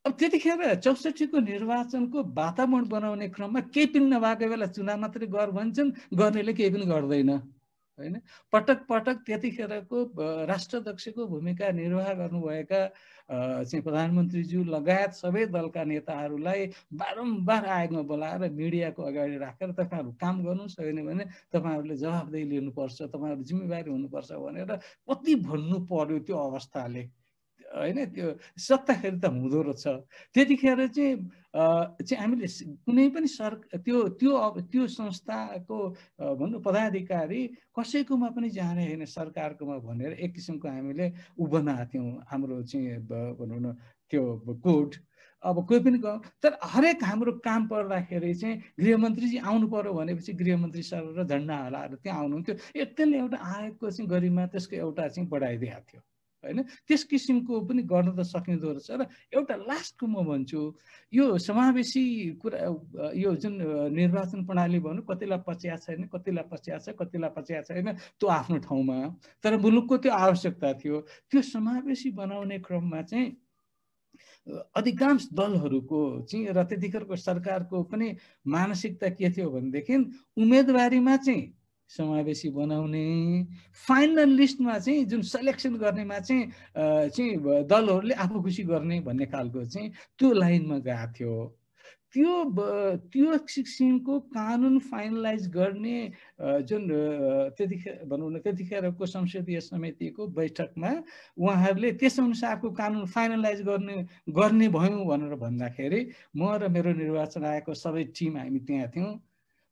अब त्यतिखेर 64को निर्वाचनको वातावरण बनाउने क्रममा केही पनि नभएको बेला चुनाव मात्रै गर भन्छन्, गर्नेले केही पनि गर्दैन हैन। पटक पटक त्यतिखेरको राष्ट्राध्यक्षको भूमिका निर्वाह गर्नुभएका चाहिँ प्रधानमन्त्रीज्यू लगायत सबै दलका नेताहरूलाई बारम्बार आयोगमा बोलाएर मिडियाको अगाडि राखेर तपाईँहरू काम गर्नुहोस्, होइन भने तपाईँहरूले जवाफदेही लिनुपर्छ, तपाईँहरू जिम्मेवारी हुनुपर्छ भनेर कति भन्नु पर्यो त्यो अवस्थाले हैन। त्यो सक्दाखेरि त हुँदो रहेछ। त्यतिखेर चाहिँ हामीले कुनै पनि त्यो संस्थाको भन्नु पदाधिकारी कसैकोमा पनि जाने होइन, सरकारकोमा भनेर एक किसिमको हामीले उ बनाएको थियौँ हाम्रो चाहिँ भनौँ न त्यो कोड। अब कोही पनि तर हरेक हाम्रो काम पर्दाखेरि चाहिँ गृहमन्त्रीजी आउनु पर्यो भनेपछि गृहमन्त्री सर र झन्डा हलाएर त्यहाँ आउनुहुन्थ्यो। त्यसले एउटा आयोगको चाहिँ गरिमा त्यसको एउटा चाहिँ बढाइदिएको थियो हैन। त्यस किसिमको पनि गर्न त सकिँदो रहेछ। र एउटा लास्टको म भन्छु, यो समावेशी कुरा, यो जुन निर्वाचन प्रणाली भन्नु कतिलाई पच्या छैन, कतिलाई पच्या छ, कतिलाई पच्या छैन, त्यो आफ्नो ठाउँमा, तर मुलुकको त्यो आवश्यकता थियो। त्यो समावेशी बनाउने क्रममा चाहिँ अधिकांश दलहरूको चाहिँ र त्यतिखेरको सरकारको पनि मानसिकता के थियो भनेदेखि उम्मेदवारीमा चाहिँ समावेशी बनाउने, फाइनल लिस्टमा चाहिँ जुन सेलेक्सन गर्नेमा चाहिँ दलहरूले आफू खुसी गर्ने भन्ने खालको चाहिँ त्यो लाइनमा गएको थियो। त्यो किसिमको कानुन फाइनलाइज गर्ने जुन त्यतिखेर भनौँ न त्यतिखेरको संसदीय समितिको बैठकमा उहाँहरूले त्यस अनुसारको कानुन फाइनलाइज गर्ने भयौँ भनेर भन्दाखेरि म र मेरो निर्वाचन आयोगको सबै टिम हामी त्यहाँ थियौँ।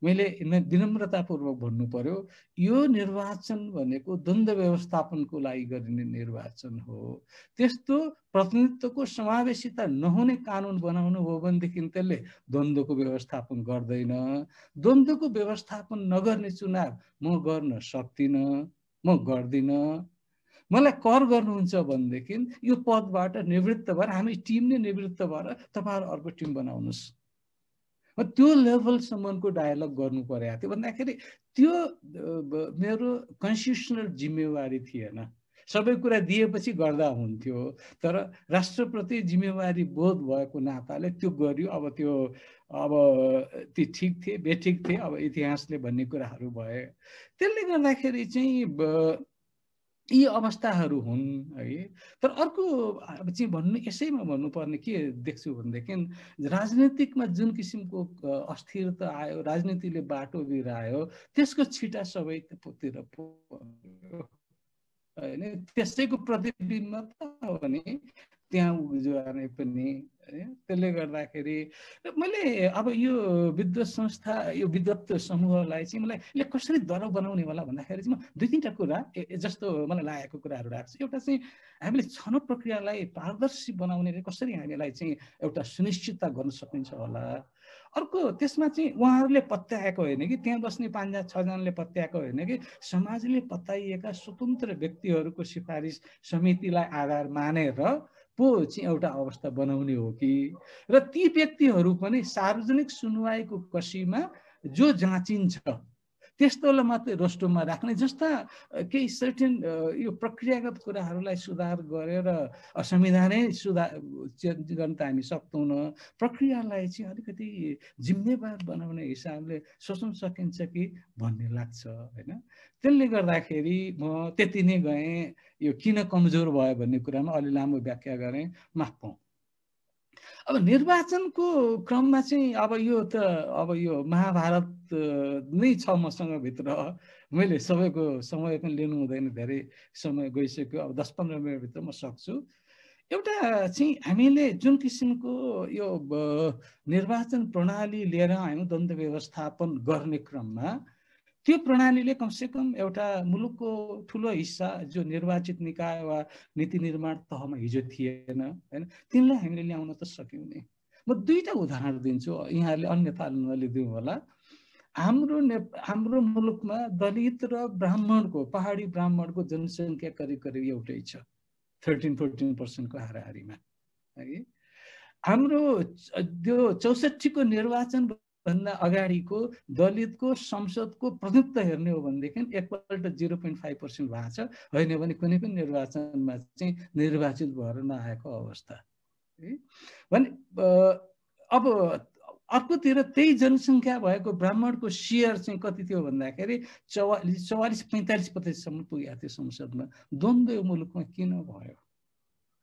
मैले विनम्रतापूर्वक भन्नु पर्यो, यो निर्वाचन भनेको द्वन्द्व व्यवस्थापनको लागि गरिने निर्वाचन हो। त्यस्तो प्रतिनिधित्वको समावेशिता नहुने कानुन बनाउनु हो भनेदेखि त्यसले द्वन्द्वको व्यवस्थापन गर्दैन। द्वन्द्वको व्यवस्थापन नगर्ने चुनाव म गर्न सक्दिनँ, म गर्दिनँ। मलाई कर गर्नुहुन्छ भनेदेखि यो पदबाट निवृत्त भएर हामी टिम नै निवृत्त भएर तपाईँहरू अर्को टिम बनाउनुहोस्। त्यो लेभलसम्मको डायलग गर्नु परेको थियो भन्दाखेरि त्यो मेरो कन्स्टिट्युसनल जिम्मेवारी थिएन। सबै कुरा दिएपछि गर्दा हुन्थ्यो, तर राष्ट्रप्रति जिम्मेवारी बोध भएको नाताले त्यो गरियो। अब ती ठिक थिए बेठिक थिए, अब इतिहासले भन्ने कुराहरू भए। त्यसले गर्दाखेरि चाहिँ यी अवस्थाहरू हुन् है। तर अर्को चाहिँ भन्नु यसैमा भन्नुपर्ने के देख्छु भनेदेखि राजनीतिकमा जुन किसिमको अस्थिरता आयो, राजनीतिले बाटो बिरायो, त्यसको छिटा सबैतिर हैन। त्यसैको प्रतिबिम्ब त हो नि त्यहाँ उब्जाउने पनि। त्यसले गर्दाखेरि मैले अब यो विद्वत संस्था, यो विद्वत समूहलाई चाहिँ मलाई यसले कसरी दर बनाउने होला भन्दाखेरि चाहिँ म दुई तीनटा कुरा जस्तो मलाई लागेको कुराहरू राख्छु। एउटा चाहिँ हामीले छनौट प्रक्रियालाई पारदर्शी बनाउने कसरी हामीलाई चाहिँ एउटा सुनिश्चितता गर्न सकिन्छ होला। अर्को त्यसमा चाहिँ उहाँहरूले पत्याएको होइन कि त्यहाँ बस्ने 5-6जनाले पत्याएको होइन कि समाजले पत्याइएका स्वतन्त्र व्यक्तिहरूको सिफारिस समितिलाई आधार मानेर पो चाहिँ एउटा अवस्था बनाउने हो कि, र ती व्यक्तिहरू पनि सार्वजनिक सुनवाईको कसीमा जो जाँचिन्छ त्यस्तोलाई मात्रै रोस्टरमा राख्ने जस्ता केही सर्टेन यो प्रक्रियागत कुराहरूलाई सुधार गरेर संविधानै सुधार गर्न त हामी सक्दैनौँ, प्रक्रियालाई चाहिँ अलिकति जिम्मेवार बनाउने हिसाबले सोच्न सकिन्छ कि भन्ने लाग्छ होइन। त्यसले गर्दाखेरि म त्यति नै गएँ, यो किन कमजोर भयो भन्ने कुरामा अलि लामो व्याख्या गरेँ, माफ पाऊँ। अब निर्वाचनको क्रममा चाहिँ अब यो महाभारत नै छ मसँग भित्र, मैले सबैको समय पनि लिनु हुँदैन, धेरै समय गइसक्यो, अब 10-15 मिनटभित्र म सक्छु। एउटा चाहिँ हामीले जुन किसिमको यो निर्वाचन प्रणाली लिएर आयौँ द्वन्द्व व्यवस्थापन गर्ने क्रममा, त्यो प्रणालीले कमसेकम एउटा मुलुकको ठुलो हिस्सा जो निर्वाचित निकाय वा नीति निर्माण तहमा हिजो थिएन हैन, तिनलाई हामीले ल्याउन त सक्यौँ नि। म दुईटा उदाहरण दिन्छु, यहाँहरूले अन्यथा नलिदिउँ होला। हाम्रो मुलुकमा दलित र ब्राह्मणको, पहाडी ब्राह्मणको जनसङ्ख्या करिब करिब एउटै छ, 13-14% को हाराहारीमा है। हाम्रो त्यो 64 को निर्वाचन भन्दा अगाडिको दलितको संसदको प्रतिनिधित्व हेर्ने हो भनेदेखि एकपल्ट 0.5% भएको छ, होइन भने कुनै पनि निर्वाचनमा चाहिँ निर्वाचित भएर नआएको अवस्था है। भने अब अर्कोतिर त्यही जनसङ्ख्या भएको ब्राह्मणको सेयर चाहिँ कति थियो भन्दाखेरि 44-45% पुगेको थियो संसदमा। द्वन्द्व यो मुलुकमा किन भयो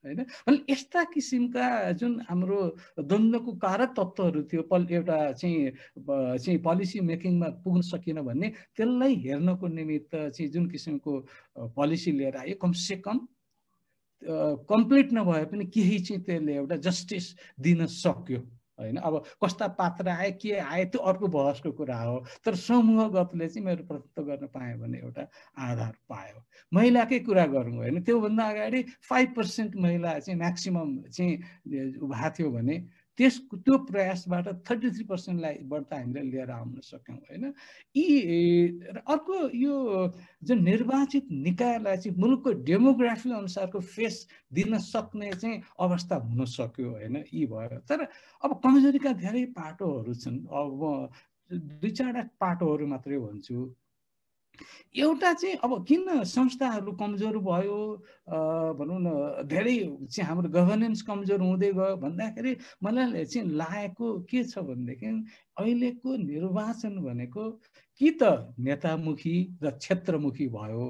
हैन? अनि यस्ता किसिमका जुन हाम्रो द्वन्द्वको कारक तत्त्वहरू थियो, एउटा चाहिँ पोलिसी मेकिङमा पुग्न सकिन भन्ने, त्यसलाई हेर्नको निमित्त चाहिँ जुन किसिमको पोलिसी लिएर आयो, कमसेकम कम्प्लिट नभए पनि केही चाहिँ त्यसले एउटा जस्टिस दिन सक्यो हैन। अब कस्ता पात्र आए, के आए, त्यो अर्को बहसको कुरा हो, तर समूहगतले चाहिँ मेरो प्रतिनिधित्व गर्न पाएँ भने एउटा आधार पायो। महिलाकै कुरा गरौँ होइन, त्योभन्दा अगाडि 5% महिला चाहिँ म्याक्सिमम चाहिँ भएको थियो भने त्यो प्रयासबाट 33%लाई बढ्ता हामीले लिएर आउन सक्यौँ होइन। अर्को यो जुन निर्वाचित निकायलाई चाहिँ मुलुकको डेमोग्राफी अनुसारको फेस दिन सक्ने चाहिँ अवस्था हुन सक्यो होइन, यी भयो। तर अब कमजोरीका धेरै पाटोहरू छन्, अब म 2-4 पाटोहरू मात्रै भन्छु। एउटा चाहिँ अब किन संस्थाहरू कमजोर भयो भनौँ न, धेरै चाहिँ हाम्रो गभर्नेन्स कमजोर हुँदै गयो भन्दाखेरि मलाई चाहिँ लागेको के छ भनेदेखि अहिलेको निर्वाचन भनेको कि त नेतामुखी र क्षेत्रमुखी भयो।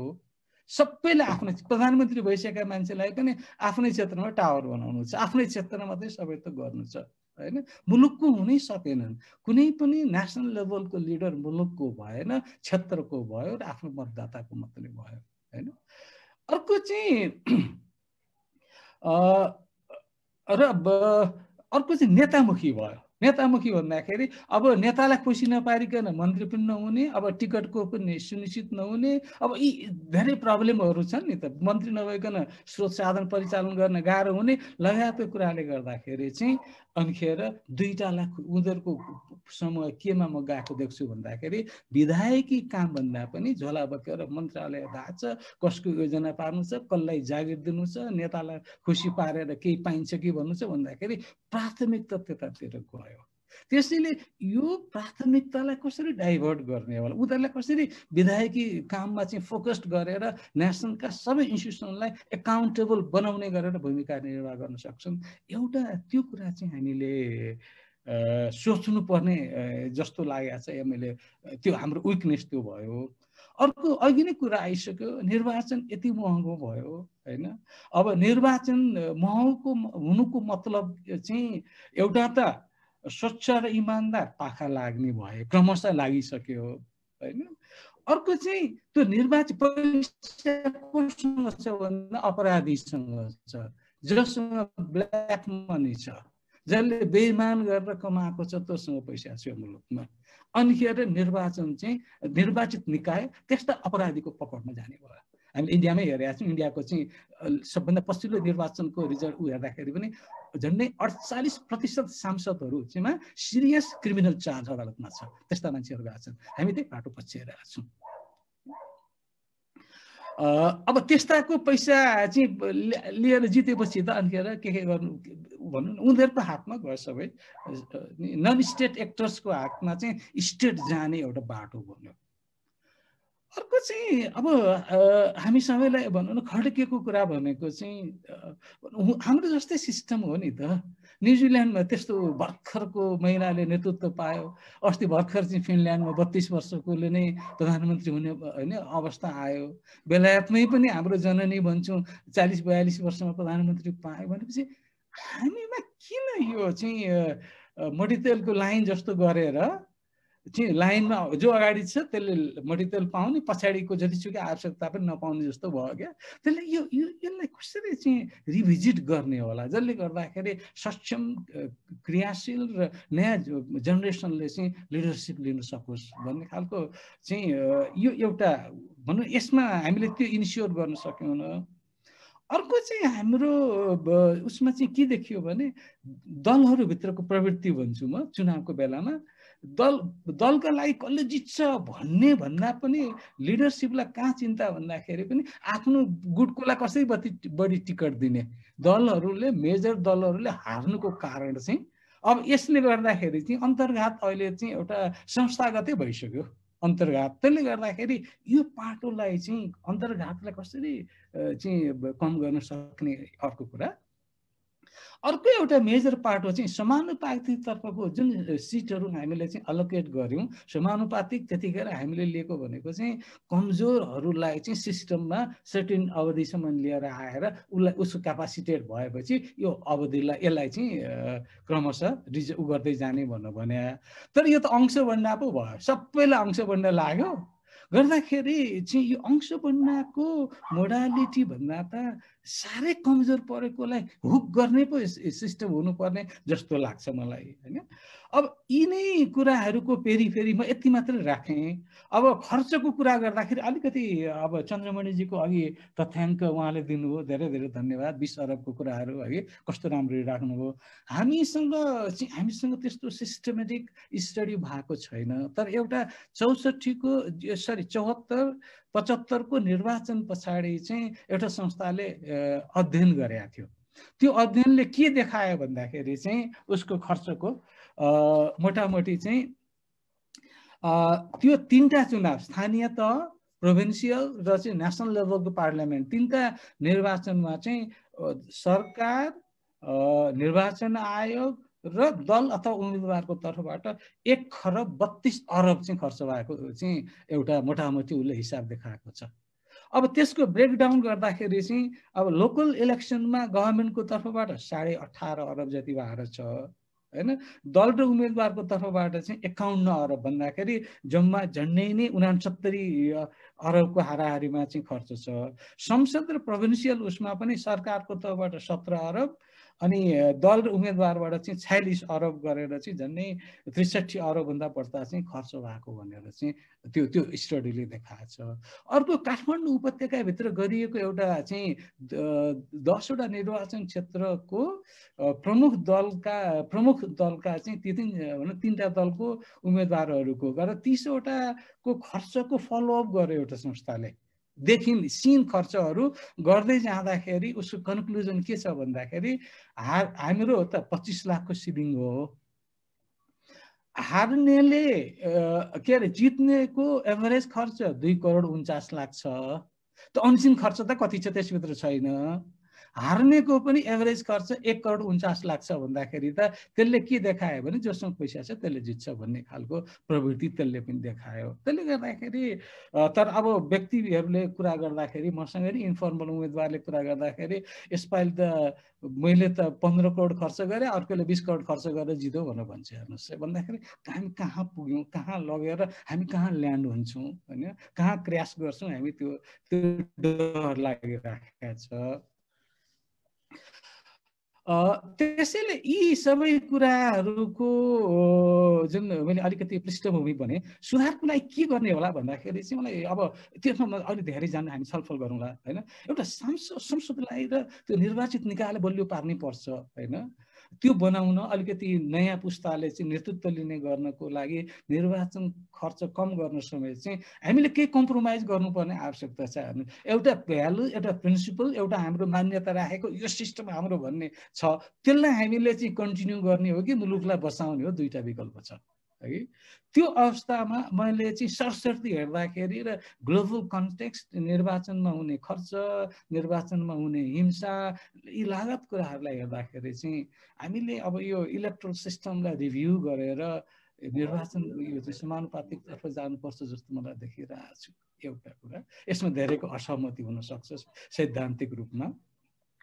सबैले आफ्नो प्रधानमन्त्री भइसकेका मान्छेलाई पनि आफ्नै क्षेत्रमा टावर बनाउनु छ, आफ्नै क्षेत्रमा मात्रै सबै त गर्नु छ हैन। मुलुकको हुनै सकेनन्, कुनै पनि नेसनल लेभलको लिडर मुलुकको भएन, क्षेत्रको भयो र आफ्नो मतदाताको मात्रै भयो हैन। अर्को चाहिँ नेतामुखी भयो। नेतामुखी भन्दाखेरि अब नेतालाई खुसी नपारिकन मन्त्री पनि नहुने, अब टिकटको पनि सुनिश्चित नहुने, अब यी धेरै प्रब्लमहरू छन् नि त। मन्त्री नभइकन स्रोत साधन परिचालन गर्न गाह्रो हुने लगायतको कुराले गर्दाखेरि चाहिँ अनिखेर दुईटालाई उनीहरूको समूह केमा म गएको देख्छु भन्दाखेरि विधायकी काम भन्दा पनि झोला बोकेर मन्त्रालय धाछ, कसको योजना पार्नु छ, कसलाई जागिर दिनु छ, नेतालाई खुसी पारेर केही पाइन्छ कि भन्नु छ भन्दाखेरि प्राथमिकता त्यतातिर गयो। त्यसैले यो प्राथमिकतालाई कसरी डाइभर्ट गर्ने होला, उनीहरूलाई कसरी विधायकी काममा चाहिँ फोकस्ड गरेर नेसनलका सबै इन्स्टिट्युसनलाई एकाउन्टेबल बनाउने गरेर भूमिका निर्वाह गर्न सक्छन्, एउटा त्यो कुरा चाहिँ हामीले सोच्नुपर्ने जस्तो लागेको छ। मैले त्यो हाम्रो विकनेस त्यो भयो। अर्को अघि नै कुरा आइसक्यो, निर्वाचन यति महँगो भयो हैन। अब निर्वाचन महँगो हुनुको मतलब चाहिँ एउटा त स्वच्छ र इमान्दार पाखा लाग्ने भए, क्रमशः लागिसक्यो हैन। अर्को चाहिँ त्यो निर्वाचन कोसँग छ भन्दा अपराधीसँग छ, जससँग ब्ल्याक मनी छ, जसले बेइमान गरेर कमाएको छ, त्योसँग पैसा छ मुलुकमा। अनिखेर निर्वाचन चाहिँ निर्वाचित निकाय त्यस्ता अपराधीको पकडमा जाने भयो। हामी इन्डियामै हेरेका छौँ, इन्डियाको चाहिँ सबभन्दा पछिल्लो निर्वाचनको रिजल्ट हेर्दाखेरि पनि झन्डै 48% सांसदहरू चाहिँ सिरियस क्रिमिनल चार्ज अदालतमा छ, त्यस्ता मान्छेहरू गएका छन्। हामी त्यही बाटो पछ्याइरहेका छौँ। अब त्यस्ताको पैसा चाहिँ लिएर जितेपछि त अनिखेर के गर्नु भन्नु, उनीहरूको हातमा गयो सबै। नन स्टेट एक्टर्सको हातमा चाहिँ स्टेट जाने एउटा बाटो बन्यो। अर्को चाहिँ अब हामी सबैलाई भनौँ न खड्केको कुरा भनेको चाहिँ हाम्रो जस्तै सिस्टम हो नि त। न्युजिल्यान्डमा त्यस्तो भर्खरको महिलाले नेतृत्व पायो, अस्ति भर्खर चाहिँ फिनल्यान्डमा 32 वर्षकोले नै प्रधानमन्त्री हुने होइन अवस्था आयो, बेलायतमै पनि हाम्रो जननी भन्छौँ 40-42 वर्षमा प्रधानमन्त्री पायो भनेपछि हामीमा किन यो चाहिँ मट्टीतेलको लाइन जस्तो गरेर चाहिँ लाइनमा जो अगाडि छ त्यसले मट्टीतेल पाउने, पछाडिको जतिसुकै आवश्यकता पनि नपाउने जस्तो भयो क्या। त्यसले यसलाई कसरी चाहिँ रिभिजिट गर्ने होला, जसले गर्दाखेरि सक्षम क्रियाशील र नयाँ जेनेरेसनले चाहिँ लिडरसिप लिन सकोस् भन्ने खालको चाहिँ यो एउटा भनौँ यसमा हामीले त्यो इनिसियोर गर्न सक्यौँ। अर्को चाहिँ हाम्रो उसमा चाहिँ के देखियो भने दलहरूभित्रको प्रवृत्ति भन्छु म चुनावको बेलामा दलका लागि कसले जित्छ भन्ने भन्दा पनि लिडरसिपलाई कहाँ चिन्ता भन्दाखेरि पनि आफ्नो गुटकोलाई कसरी बढी टिकट दिने। दलहरूले मेजर दलहरूले हार्नुको कारण चाहिँ अब यसले गर्दाखेरि चाहिँ अन्तर्घात अहिले चाहिँ एउटा संस्थागतै भइसक्यो अन्तर्घात। त्यसले गर्दाखेरि यो पाटोलाई चाहिँ अन्तर्घातलाई कसरी चाहिँ कम गर्न सक्ने अर्को कुरा। अर्को एउटा मेजर पाटो चाहिँ समानुपातिक तर्फको जुन सिटहरू हामीले चाहिँ अलोकेट गऱ्यौँ, समानुपातिक त्यतिखेर हामीले लिएको भनेको चाहिँ कमजोरहरूलाई चाहिँ सिस्टममा सर्टेन अवधिसम्म लिएर आएर उसलाई उसको क्यापासिटेट भएपछि यो अवधिलाई यसलाई चाहिँ क्रमशः गर्दै जाने भने। तर यो त अंशबन्डा पो भयो, सबैलाई अंशबन्डा लाग्यो गर्दाखेरि चाहिँ यो अंशबन्डाको मोडालिटी भन्दा त साह्रै कमजोर परेकोलाई हुक गर्ने पो सिस्टम हुनुपर्ने जस्तो लाग्छ मलाई होइन। अब यिनै कुराहरूको फेरि म यति मात्रै राखेँ। अब खर्चको कुरा गर्दाखेरि अलिकति अब चन्द्रमणिजीको अघि तथ्याङ्क उहाँले दिनुभयो, धेरै धेरै धन्यवाद। 20 अरबको कुराहरू है कस्तो राम्ररी राख्नुभयो। हामीसँग त्यस्तो सिस्टमेटिक स्टडी भएको छैन। तर एउटा 74-75 को निर्वाचन पछाडि चाहिँ एउटा संस्थाले अध्ययन गरेको थियो। त्यो अध्ययनले के देखायो भन्दाखेरि चाहिँ उसको खर्चको मोटामोटी चाहिँ त्यो 3टा चुनाव स्थानीय तह, प्रोभिन्सियल र चाहिँ नेसनल लेभलको पार्लियामेन्ट 3टा निर्वाचनमा चाहिँ सरकार, निर्वाचन आयोग र दल अथवा उम्मेदवारको तर्फबाट 1,32 अरब चाहिँ खर्च भएको चाहिँ एउटा मोटामोटी उसले हिसाब देखाएको छ। अब त्यसको ब्रेकडाउन गर्दाखेरि चाहिँ अब लोकल इलेक्सनमा गभर्मेन्टको तर्फबाट 18.5 अरब जति भएको छ हैन। दल र उम्मेदवारको तर्फबाट चाहिँ 51 अरब भन्दाखेरि जम्मा झन्डै नै 69 अरबको हाराहारीमा चाहिँ खर्च छ। संसद र प्रोभिन्सियल उसमा पनि सरकारको तर्फबाट 17 अरब अनि दल र उम्मेदवारबाट चाहिँ 46 अरब गरेर चाहिँ झन्डै 63 अरबभन्दा बढ्ता चाहिँ खर्च भएको भनेर चाहिँ त्यो स्टडीले देखाएको छ। अर्को काठमाडौँ उपत्यकाभित्र गरिएको एउटा चाहिँ 10 वटा निर्वाचन क्षेत्रको प्रमुख दलका चाहिँ 3टा दलको उम्मेदवारहरूको गरेर 30 वटाको खर्चको फलोअप गर्यो एउटा संस्थाले। सिन खर्चहरू गर्दै जाँदाखेरि उसको कन्क्लुजन के छ भन्दाखेरि हाम्रो त 25 लाखको सिलिङ हो, हार्नेले के अरे जित्नेको एभरेज खर्च 2,49,00,000 छ। त अन्सिन खर्च त कति छ त्यसभित्र छैन। हार्नेको पनि एभरेज खर्च 1,49,00,000 छ भन्दाखेरि त त्यसले के देखायो भने जोसँग पैसा छ त्यसले जित्छ भन्ने खालको प्रवृत्ति त्यसले पनि देखायो। त्यसले गर्दाखेरि तर अब व्यक्तिहरूले कुरा गर्दाखेरि मसँग नि इन्फर्मल उम्मेदवारले कुरा गर्दाखेरि यसपालि त मैले त 15 करोड खर्च गरेँ, अर्कोले 20 करोड खर्च गरेर जित्यो भनेर भन्छ। हेर्नुहोस् भन्दाखेरि हामी कहाँ पुग्यौँ, कहाँ लगेर हामी कहाँ ल्यान्ड हुन्छौँ होइन, कहाँ क्र्यास गर्छौँ हामी त्यो डर लागिरहेको छ। त्यसैले यी सबै कुराहरूको जुन मैले अलिकति पृष्ठभूमि भने सुधारको लागि के गर्ने होला भन्दाखेरि चाहिँ मलाई अब त्यसमा अलि धेरै जान हामी छलफल गरौँला होइन। एउटा संसदलाई र त्यो निर्वाचित निकायले बलियो पार्नै पर्छ होइन। त्यो बनाउन अलिकति नयाँ पुस्ताले चाहिँ नेतृत्व लिने गर्नको लागि निर्वाचन खर्च कम गर्न समय चाहिँ हामीले केही कम्प्रोमाइज गर्नुपर्ने आवश्यकता छ। एउटा भ्यालु, एउटा प्रिन्सिपल, एउटा हाम्रो मान्यता राखेको यो सिस्टम हाम्रो भन्ने छ, त्यसलाई हामीले चाहिँ कन्टिन्यू गर्ने हो कि मुलुकलाई बचाउने हो, दुईटा विकल्प छ। है। त्यो अवस्थामा मैले चाहिँ सरसर्ती हेर्दाखेरि र ग्लोबल कन्टेक्स्ट, निर्वाचनमा हुने खर्च, निर्वाचनमा हुने हिंसा, यी लागत कुराहरूलाई हेर्दाखेरि चाहिँ हामीले अब यो इलेक्ट्रोल सिस्टमलाई रिभ्यू गरेर निर्वाचन यो चाहिँ समानुपातिकतर्फ जानुपर्छ जस्तो मलाई देखिरहेको छु। एउटा कुरा यसमा धेरैको असहमति हुन सक्छ सैद्धान्तिक रूपमा।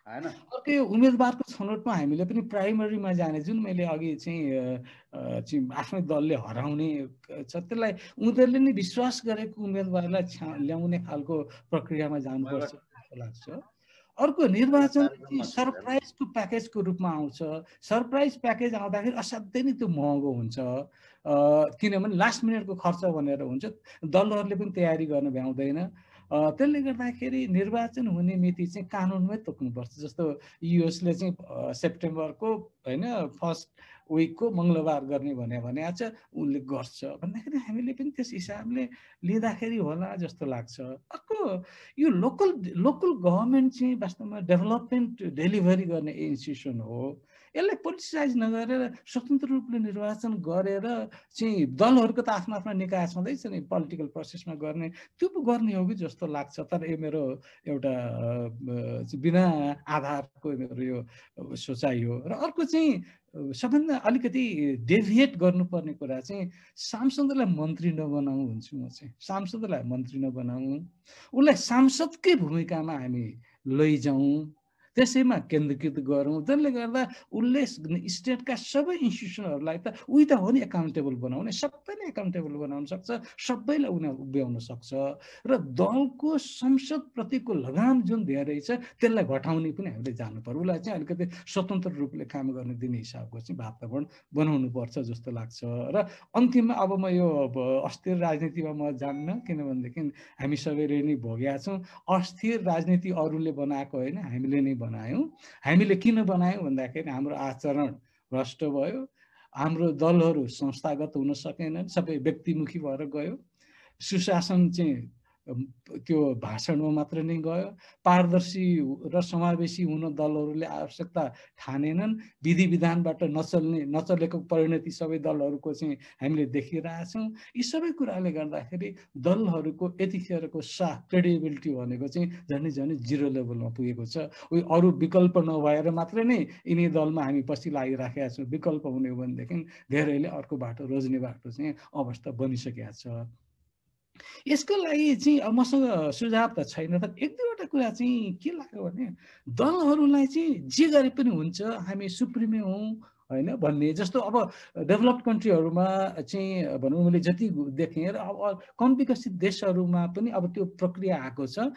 अर्को यो उम्मेदवारको छनौटमा हामीले पनि प्राइमरीमा जाने, जुन मैले अघि चाहिँ आफ्नै दलले हराउने छ, त्यसलाई उनीहरूले नै विश्वास गरेको उम्मेदवारलाई ल्याउने खालको प्रक्रियामा जानुपर्छ जस्तो लाग्छ। अर्को निर्वाचन सरप्राइजको प्याकेजको रूपमा आउँछ। सरप्राइज प्याकेज आउँदाखेरि असाध्यै नै त्यो महँगो हुन्छ, किनभने लास्ट मिनटको खर्च भनेर हुन्छ, दलहरूले पनि तयारी गर्न भ्याउँदैन। त्यसले गर्दाखेरि निर्वाचन हुने मिति चाहिँ कानुनमै तोक्नुपर्छ। जस्तो युएसले चाहिँ सेप्टेम्बरको होइन फर्स्ट विकको मङ्गलबार गर्ने भने आज उसले गर्छ भन्दाखेरि हामीले पनि त्यस हिसाबले लिँदाखेरि होला जस्तो लाग्छ। अर्को यो लोकल गभर्मेन्ट चाहिँ वास्तवमा डेभलपमेन्ट डेलिभरी गर्ने इन्स्टिट्युसन हो। यसलाई पोलिटिसाइज नगरेर स्वतन्त्र रूपले निर्वाचन गरेर चाहिँ दलहरूको त आफ्नो आफ्नो निकाय छँदैछ नि पोलिटिकल प्रोसेसमा गर्ने, त्यो पो गर्ने हो कि जस्तो लाग्छ। तर यो मेरो एउटा बिना आधारको मेरो यो सोचाइ हो। र अर्को चाहिँ सबभन्दा अलिकति डेभिएट गर्नुपर्ने कुरा चाहिँ सांसदलाई मन्त्री नबनाऊ भन्छु म चाहिँ। सांसदलाई मन्त्री नबनाऊ, उसलाई सांसदकै भूमिकामा हामी लैजाउँ, त्यसैमा केन्द्रीकृत गरौँ, जसले गर्दा उसले स्टेटका सबै इन्स्टिट्युसनहरूलाई त उही त हो नि एकाउन्टेबल बनाउने, सबैले एकाउन्टेबल बनाउन सक्छ, सबैलाई उनीहरू उभ्याउन सक्छ। र दलको संसदप्रतिको लगाम जुन धेरै छ त्यसलाई घटाउने पनि हामीले जानु पर्यो। उसलाई चाहिँ अलिकति स्वतन्त्र रूपले काम गर्ने दिने हिसाबको चाहिँ वातावरण बनाउनु पर्छ जस्तो लाग्छ। र अन्तिममा अब म यो अस्थिर राजनीतिमा म जान्न, किनभनेदेखि हामी सबैले नै भोगेका छौँ। अस्थिर राजनीति अरूले बनाएको होइन, हामीले नै बनायौँ। हामीले किन बनायौँ भन्दाखेरि हाम्रो आचरण भ्रष्ट भयो, हाम्रो दलहरू संस्थागत हुन सकेनन्, सबै व्यक्तिमुखी भएर गयो, सुशासन चाहिँ त्यो भाषणमा मात्र नै गयो, पारदर्शी र समावेशी हुन दलहरूले आवश्यकता ठानेनन्, विधि विधानबाट नचलेको परिणति सबै दलहरूको चाहिँ हामीले देखिरहेछौँ। यी सबै कुराले गर्दाखेरि दलहरूको यतिखेरको क्रेडिबिलिटी भनेको चाहिँ झन् जिरो लेभलमा पुगेको छ। उयो अरू विकल्प नभएर मात्रै नै यिनी दलमा हामी पछि लागिराखेका छौँ। विकल्प हुने हो भनेदेखि धेरैले अर्को बाटो रोज्ने बाटो चाहिँ अवस्था बनिसकेको छ। यसको लागि चाहिँ मसँग सुझाव त छैन, तर एक दुईवटा कुरा चाहिँ के लाग्यो भने दलहरूलाई चाहिँ जे गरे पनि हुन्छ, हामी सुप्रिमे हौँ होइन भन्ने। जस्तो अब डेभलप्ड कन्ट्रीहरूमा चाहिँ भनौँ मैले जति देखेँ र अब कम विकसित देशहरूमा पनि अब त्यो प्रक्रिया आएको छ।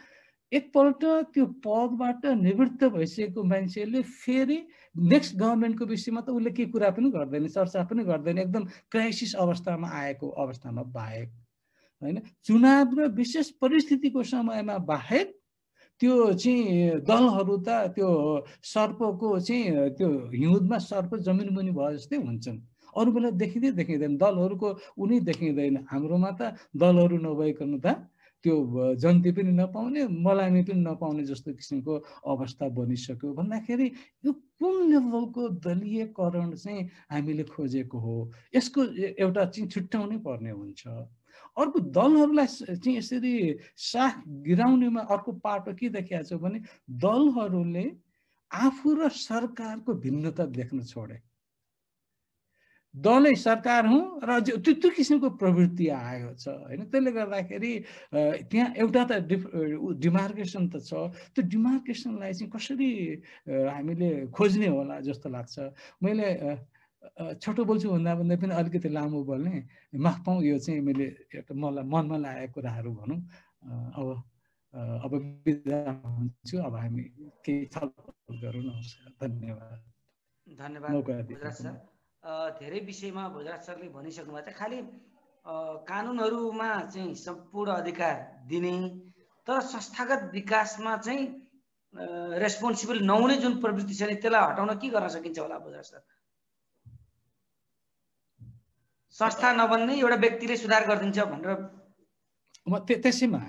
एकपल्ट त्यो पदबाट निवृत्त भइसकेको मान्छेले फेरि नेक्स्ट गभर्मेन्टको विषयमा त उसले केही कुरा पनि गर्दैन, चर्चा पनि गर्दैन, एकदम क्राइसिस अवस्थामा आएको अवस्थामा बाहेक होइन, चुनाव र विशेष परिस्थितिको समयमा बाहेक त्यो चाहिँ दलहरू त त्यो सर्पको चाहिँ त्यो हिउँदमा सर्प जमिन मुनि भए जस्तै हुन्छन्। अरू बेला देखिँदैन, दलहरूको उनी देखिँदैन। हाम्रोमा त दलहरू नभइकन त त्यो जन्ती पनि नपाउने, मलामी पनि नपाउने जस्तो किसिमको अवस्था बनिसक्यो। भन्दाखेरि यो कुन लेभलको दलीयकरण चाहिँ हामीले खोजेको हो, यसको एउटा चाहिँ छुट्याउनै पर्ने हुन्छ। अर्को दलहरूलाई चाहिँ यसरी साख गिराउनेमा अर्को पाटो के देखिएको छ भने दलहरूले आफू र सरकारको भिन्नता देख्न छोडे। दलै सरकार हुँ र त्यो किसिमको प्रवृत्ति आएको छ होइन। त्यसले गर्दाखेरि त्यहाँ एउटा त डिमार्केसन त छ, त्यो डिमार्केसनलाई चाहिँ कसरी हामीले खोज्ने होला जस्तो लाग्छ। मैले छोटो बोल्छु भन्दा पनि अलिकति लामो बोल्ने, माफ पाऊँ, यो चाहिँ मैले एउटा मलाई मनमा लागेको कुराहरू भनौँ। अब बिदा हुन्छु, अब हामी केही छलफल गरौँ। नमस्कार, धन्यवाद। भोजराज सर, धेरै विषयमा भोजराज सरले भनिसक्नु भएको छ। खालि कानुनहरूमा चाहिँ सम्पूर्ण अधिकार दिने तर संस्थागत विकासमा चाहिँ रेस्पोन्सिबल नहुने जुन प्रवृत्ति छ नि त्यसलाई हटाउन के गर्न सकिन्छ होला भोजराज सर? संस्था नबन्ने एउटा व्यक्तिले सुधार गरिदिन्छ भनेर त्यसैमा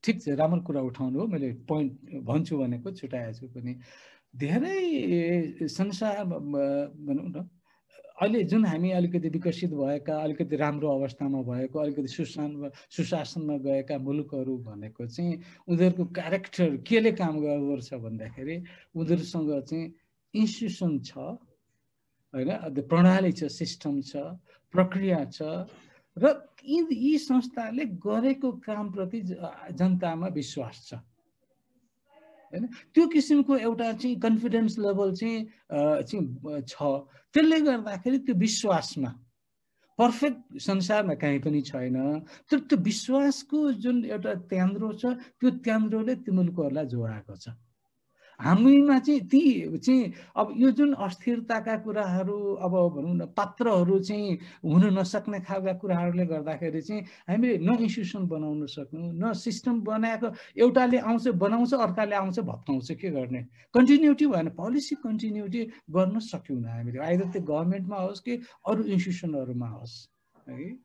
ठिक छ, राम्रो कुरा उठाउनु हो। मैले पोइन्ट भन्छु भनेको छुट्याएको छु पनि। धेरै संसार भनौँ न अहिले जुन हामी अलिकति विकसित भएका, अलिकति राम्रो अवस्थामा भएको, अलिकति सुशासनमा गएका मुलुकहरू भनेको चाहिँ उनीहरूको क्यारेक्टर केले काम गर्छ भन्दाखेरि उनीहरूसँग चाहिँ इन्स्टिट्युसन छ होइन, प्रणाली छ, सिस्टम छ, प्रक्रिया छ र यी संस्थाले गरेको कामप्रति जनतामा विश्वास छ हैन। त्यो किसिमको एउटा चाहिँ कन्फिडेन्स लेभल चाहिँ छ। त्यसले गर्दाखेरि त्यो विश्वासमा पर्फेक्ट संसारमा कहीँ पनि छैन, तर त्यो विश्वासको जुन एउटा त्यान्द्रो छ त्यो त्यान्द्रोले ती मुलुकहरूलाई जोगाएको छ। हामीमा चाहिँ ती चाहिँ अब यो जुन अस्थिरताका कुराहरू अब भनौँ न पात्रहरू चाहिँ हुन नसक्ने खालका कुराहरूले गर्दाखेरि चाहिँ हामीले न इन्स्टिट्युसन बनाउन सक्नु, न सिस्टम बनाएको, एउटाले आउँछ बनाउँछ अर्काले आउँछ भत्काउँछ, के गर्ने, कन्टिन्युटी भएन, पोलिसी कन्टिन्युटी गर्न सक्यौँ हामीले, आइदर त्यो गभर्मेन्टमा होस् कि अरू इन्स्टिट्युसनहरूमा होस् है।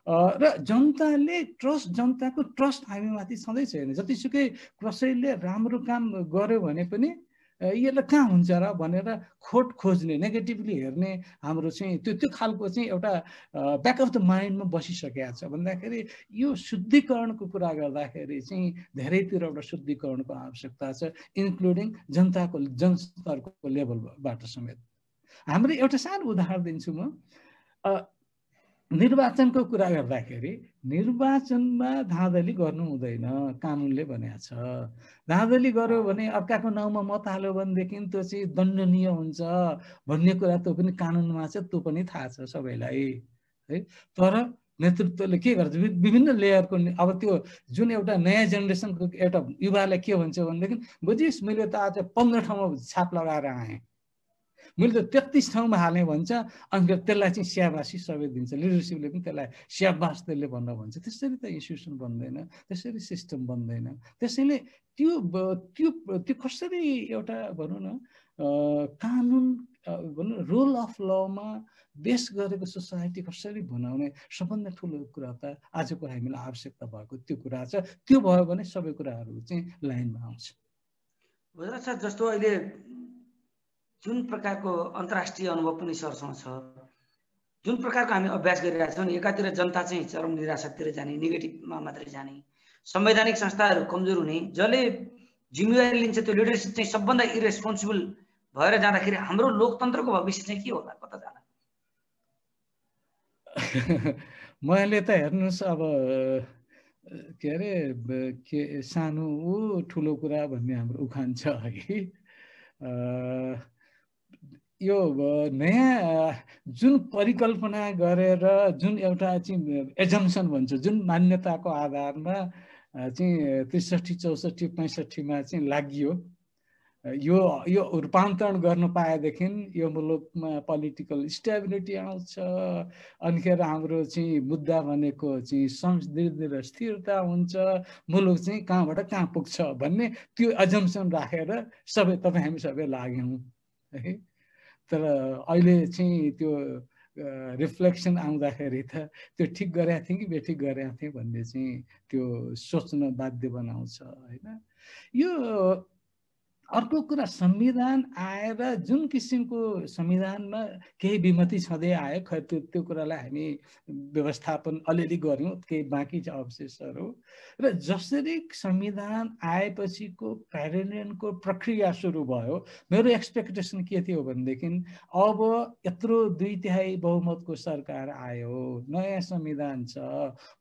र जनताको ट्रस्ट हामीमाथि सधैँ छैन। जतिसुकै कसैले राम्रो काम गर्यो भने पनि यसलाई कहाँ हुन्छ र भनेर खोट खोज्ने, नेगेटिभली हेर्ने हाम्रो चाहिँ त्यो खालको चाहिँ एउटा ब्याक अफ द माइन्डमा बसिसकेको छ। भन्दाखेरि यो शुद्धिकरणको कुरा गर्दाखेरि चाहिँ धेरैतिर एउटा शुद्धिकरणको आवश्यकता छ, इन्क्लुडिङ जनस्तरको लेभलबाट समेत। हाम्रो एउटा सानो उदाहरण दिन्छु म। निर्वाचनको कुरा गर्दाखेरि निर्वाचनमा धाँधली गर्नु हुँदैन, कानुनले भनेको छ। धाँधली गर्यो भने अर्काको नाउँमा मत हाल्यो भनेदेखि त्यो चाहिँ दण्डनीय हुन्छ भन्ने कुरा त्यो पनि कानुनमा छ, त्यो पनि थाहा छ सबैलाई है। तर नेतृत्वले के गर्छ, विभिन्न लेयरको, अब त्यो जुन एउटा नयाँ जेनेरेसनको एउटा युवालाई के भन्छ भनेदेखि बुझिस् मैले त आज 15 ठाउँमा छाप लगाएर आएँ, मैले त 33 ठाउँमा हालेँ भन्छ, अनि त्यसलाई चाहिँ स्याबासी सबै दिन्छ, लिडरसिपले पनि त्यसलाई स्याबास त्यसले भन्न भन्छ। त्यसरी त इन्स्टिट्युसन बन्दैन, त्यसरी सिस्टम बन्दैन। त्यसैले त्यो कसरी एउटा भनौँ न कानुन भनौँ रोल अफ लमा बेस गरेको सोसाइटी कसरी बनाउने सबभन्दा ठुलो कुरा त आजको हामीलाई आवश्यकता भएको त्यो कुरा छ। त्यो भयो भने सबै कुराहरू चाहिँ लाइनमा आउँछ। जस्तो अहिले जुन प्रकारको अन्तर्राष्ट्रिय अनुभव पनि सरसँग छ, जुन प्रकारको हामी अभ्यास गरिरहेका छौँ, एकातिर जनता चाहिँ चरम निराशातिर जाने, नेगेटिभमा मात्रै जाने, संवैधानिक संस्थाहरू कमजोर हुने, जसले जिम्मेवारी लिन्छ त्यो लिडरसिप चाहिँ सबभन्दा इरेस्पोन्सिबल भएर जाँदाखेरि हाम्रो लोकतन्त्रको भविष्य चाहिँ के होला, कता जाला? मैले त हेर्नुहोस् अब के अरे के सानो ठुलो कुरा भन्ने हाम्रो उखान छ है। यो नयाँ जुन परिकल्पना गरेर जुन एउटा चाहिँ एजम्सन भन्छ, जुन मान्यताको आधारमा चाहिँ 63, 64, 65मा चाहिँ लागियो, यो रूपान्तरण गर्न पाएदेखि यो मुलुकमा पोलिटिकल स्टेबिलिटी आउँछ, अनिखेर हाम्रो चाहिँ मुद्दा भनेको चाहिँ समृद्धि र स्थिरता हुन्छ, मुलुक चाहिँ कहाँबाट कहाँ पुग्छ भन्ने त्यो एजम्सन राखेर तपाईँ हामी सबै लाग्यौँ है। तर अहिले चाहिँ त्यो रिफ्लेक्सन आउँदाखेरि त त्यो ठिक गरेको थिएँ कि बेठिक गरेको थिएँ भन्ने चाहिँ त्यो सोच्न बाध्य बनाउँछ होइन। यो अर्को कुरा, संविधान आएर जुन किसिमको संविधानमा केही विमति छँदै आयो, खै त्यो कुरालाई हामी व्यवस्थापन अलिअलि गऱ्यौँ, केही बाँकी छ अवशेषहरू। र जसरी संविधान आएपछिको कार्यान्वयनको प्रक्रिया सुरु भयो, मेरो एक्सपेक्टेसन के थियो भनेदेखि अब यत्रो 2/3 बहुमतको सरकार आयो, नयाँ संविधान छ,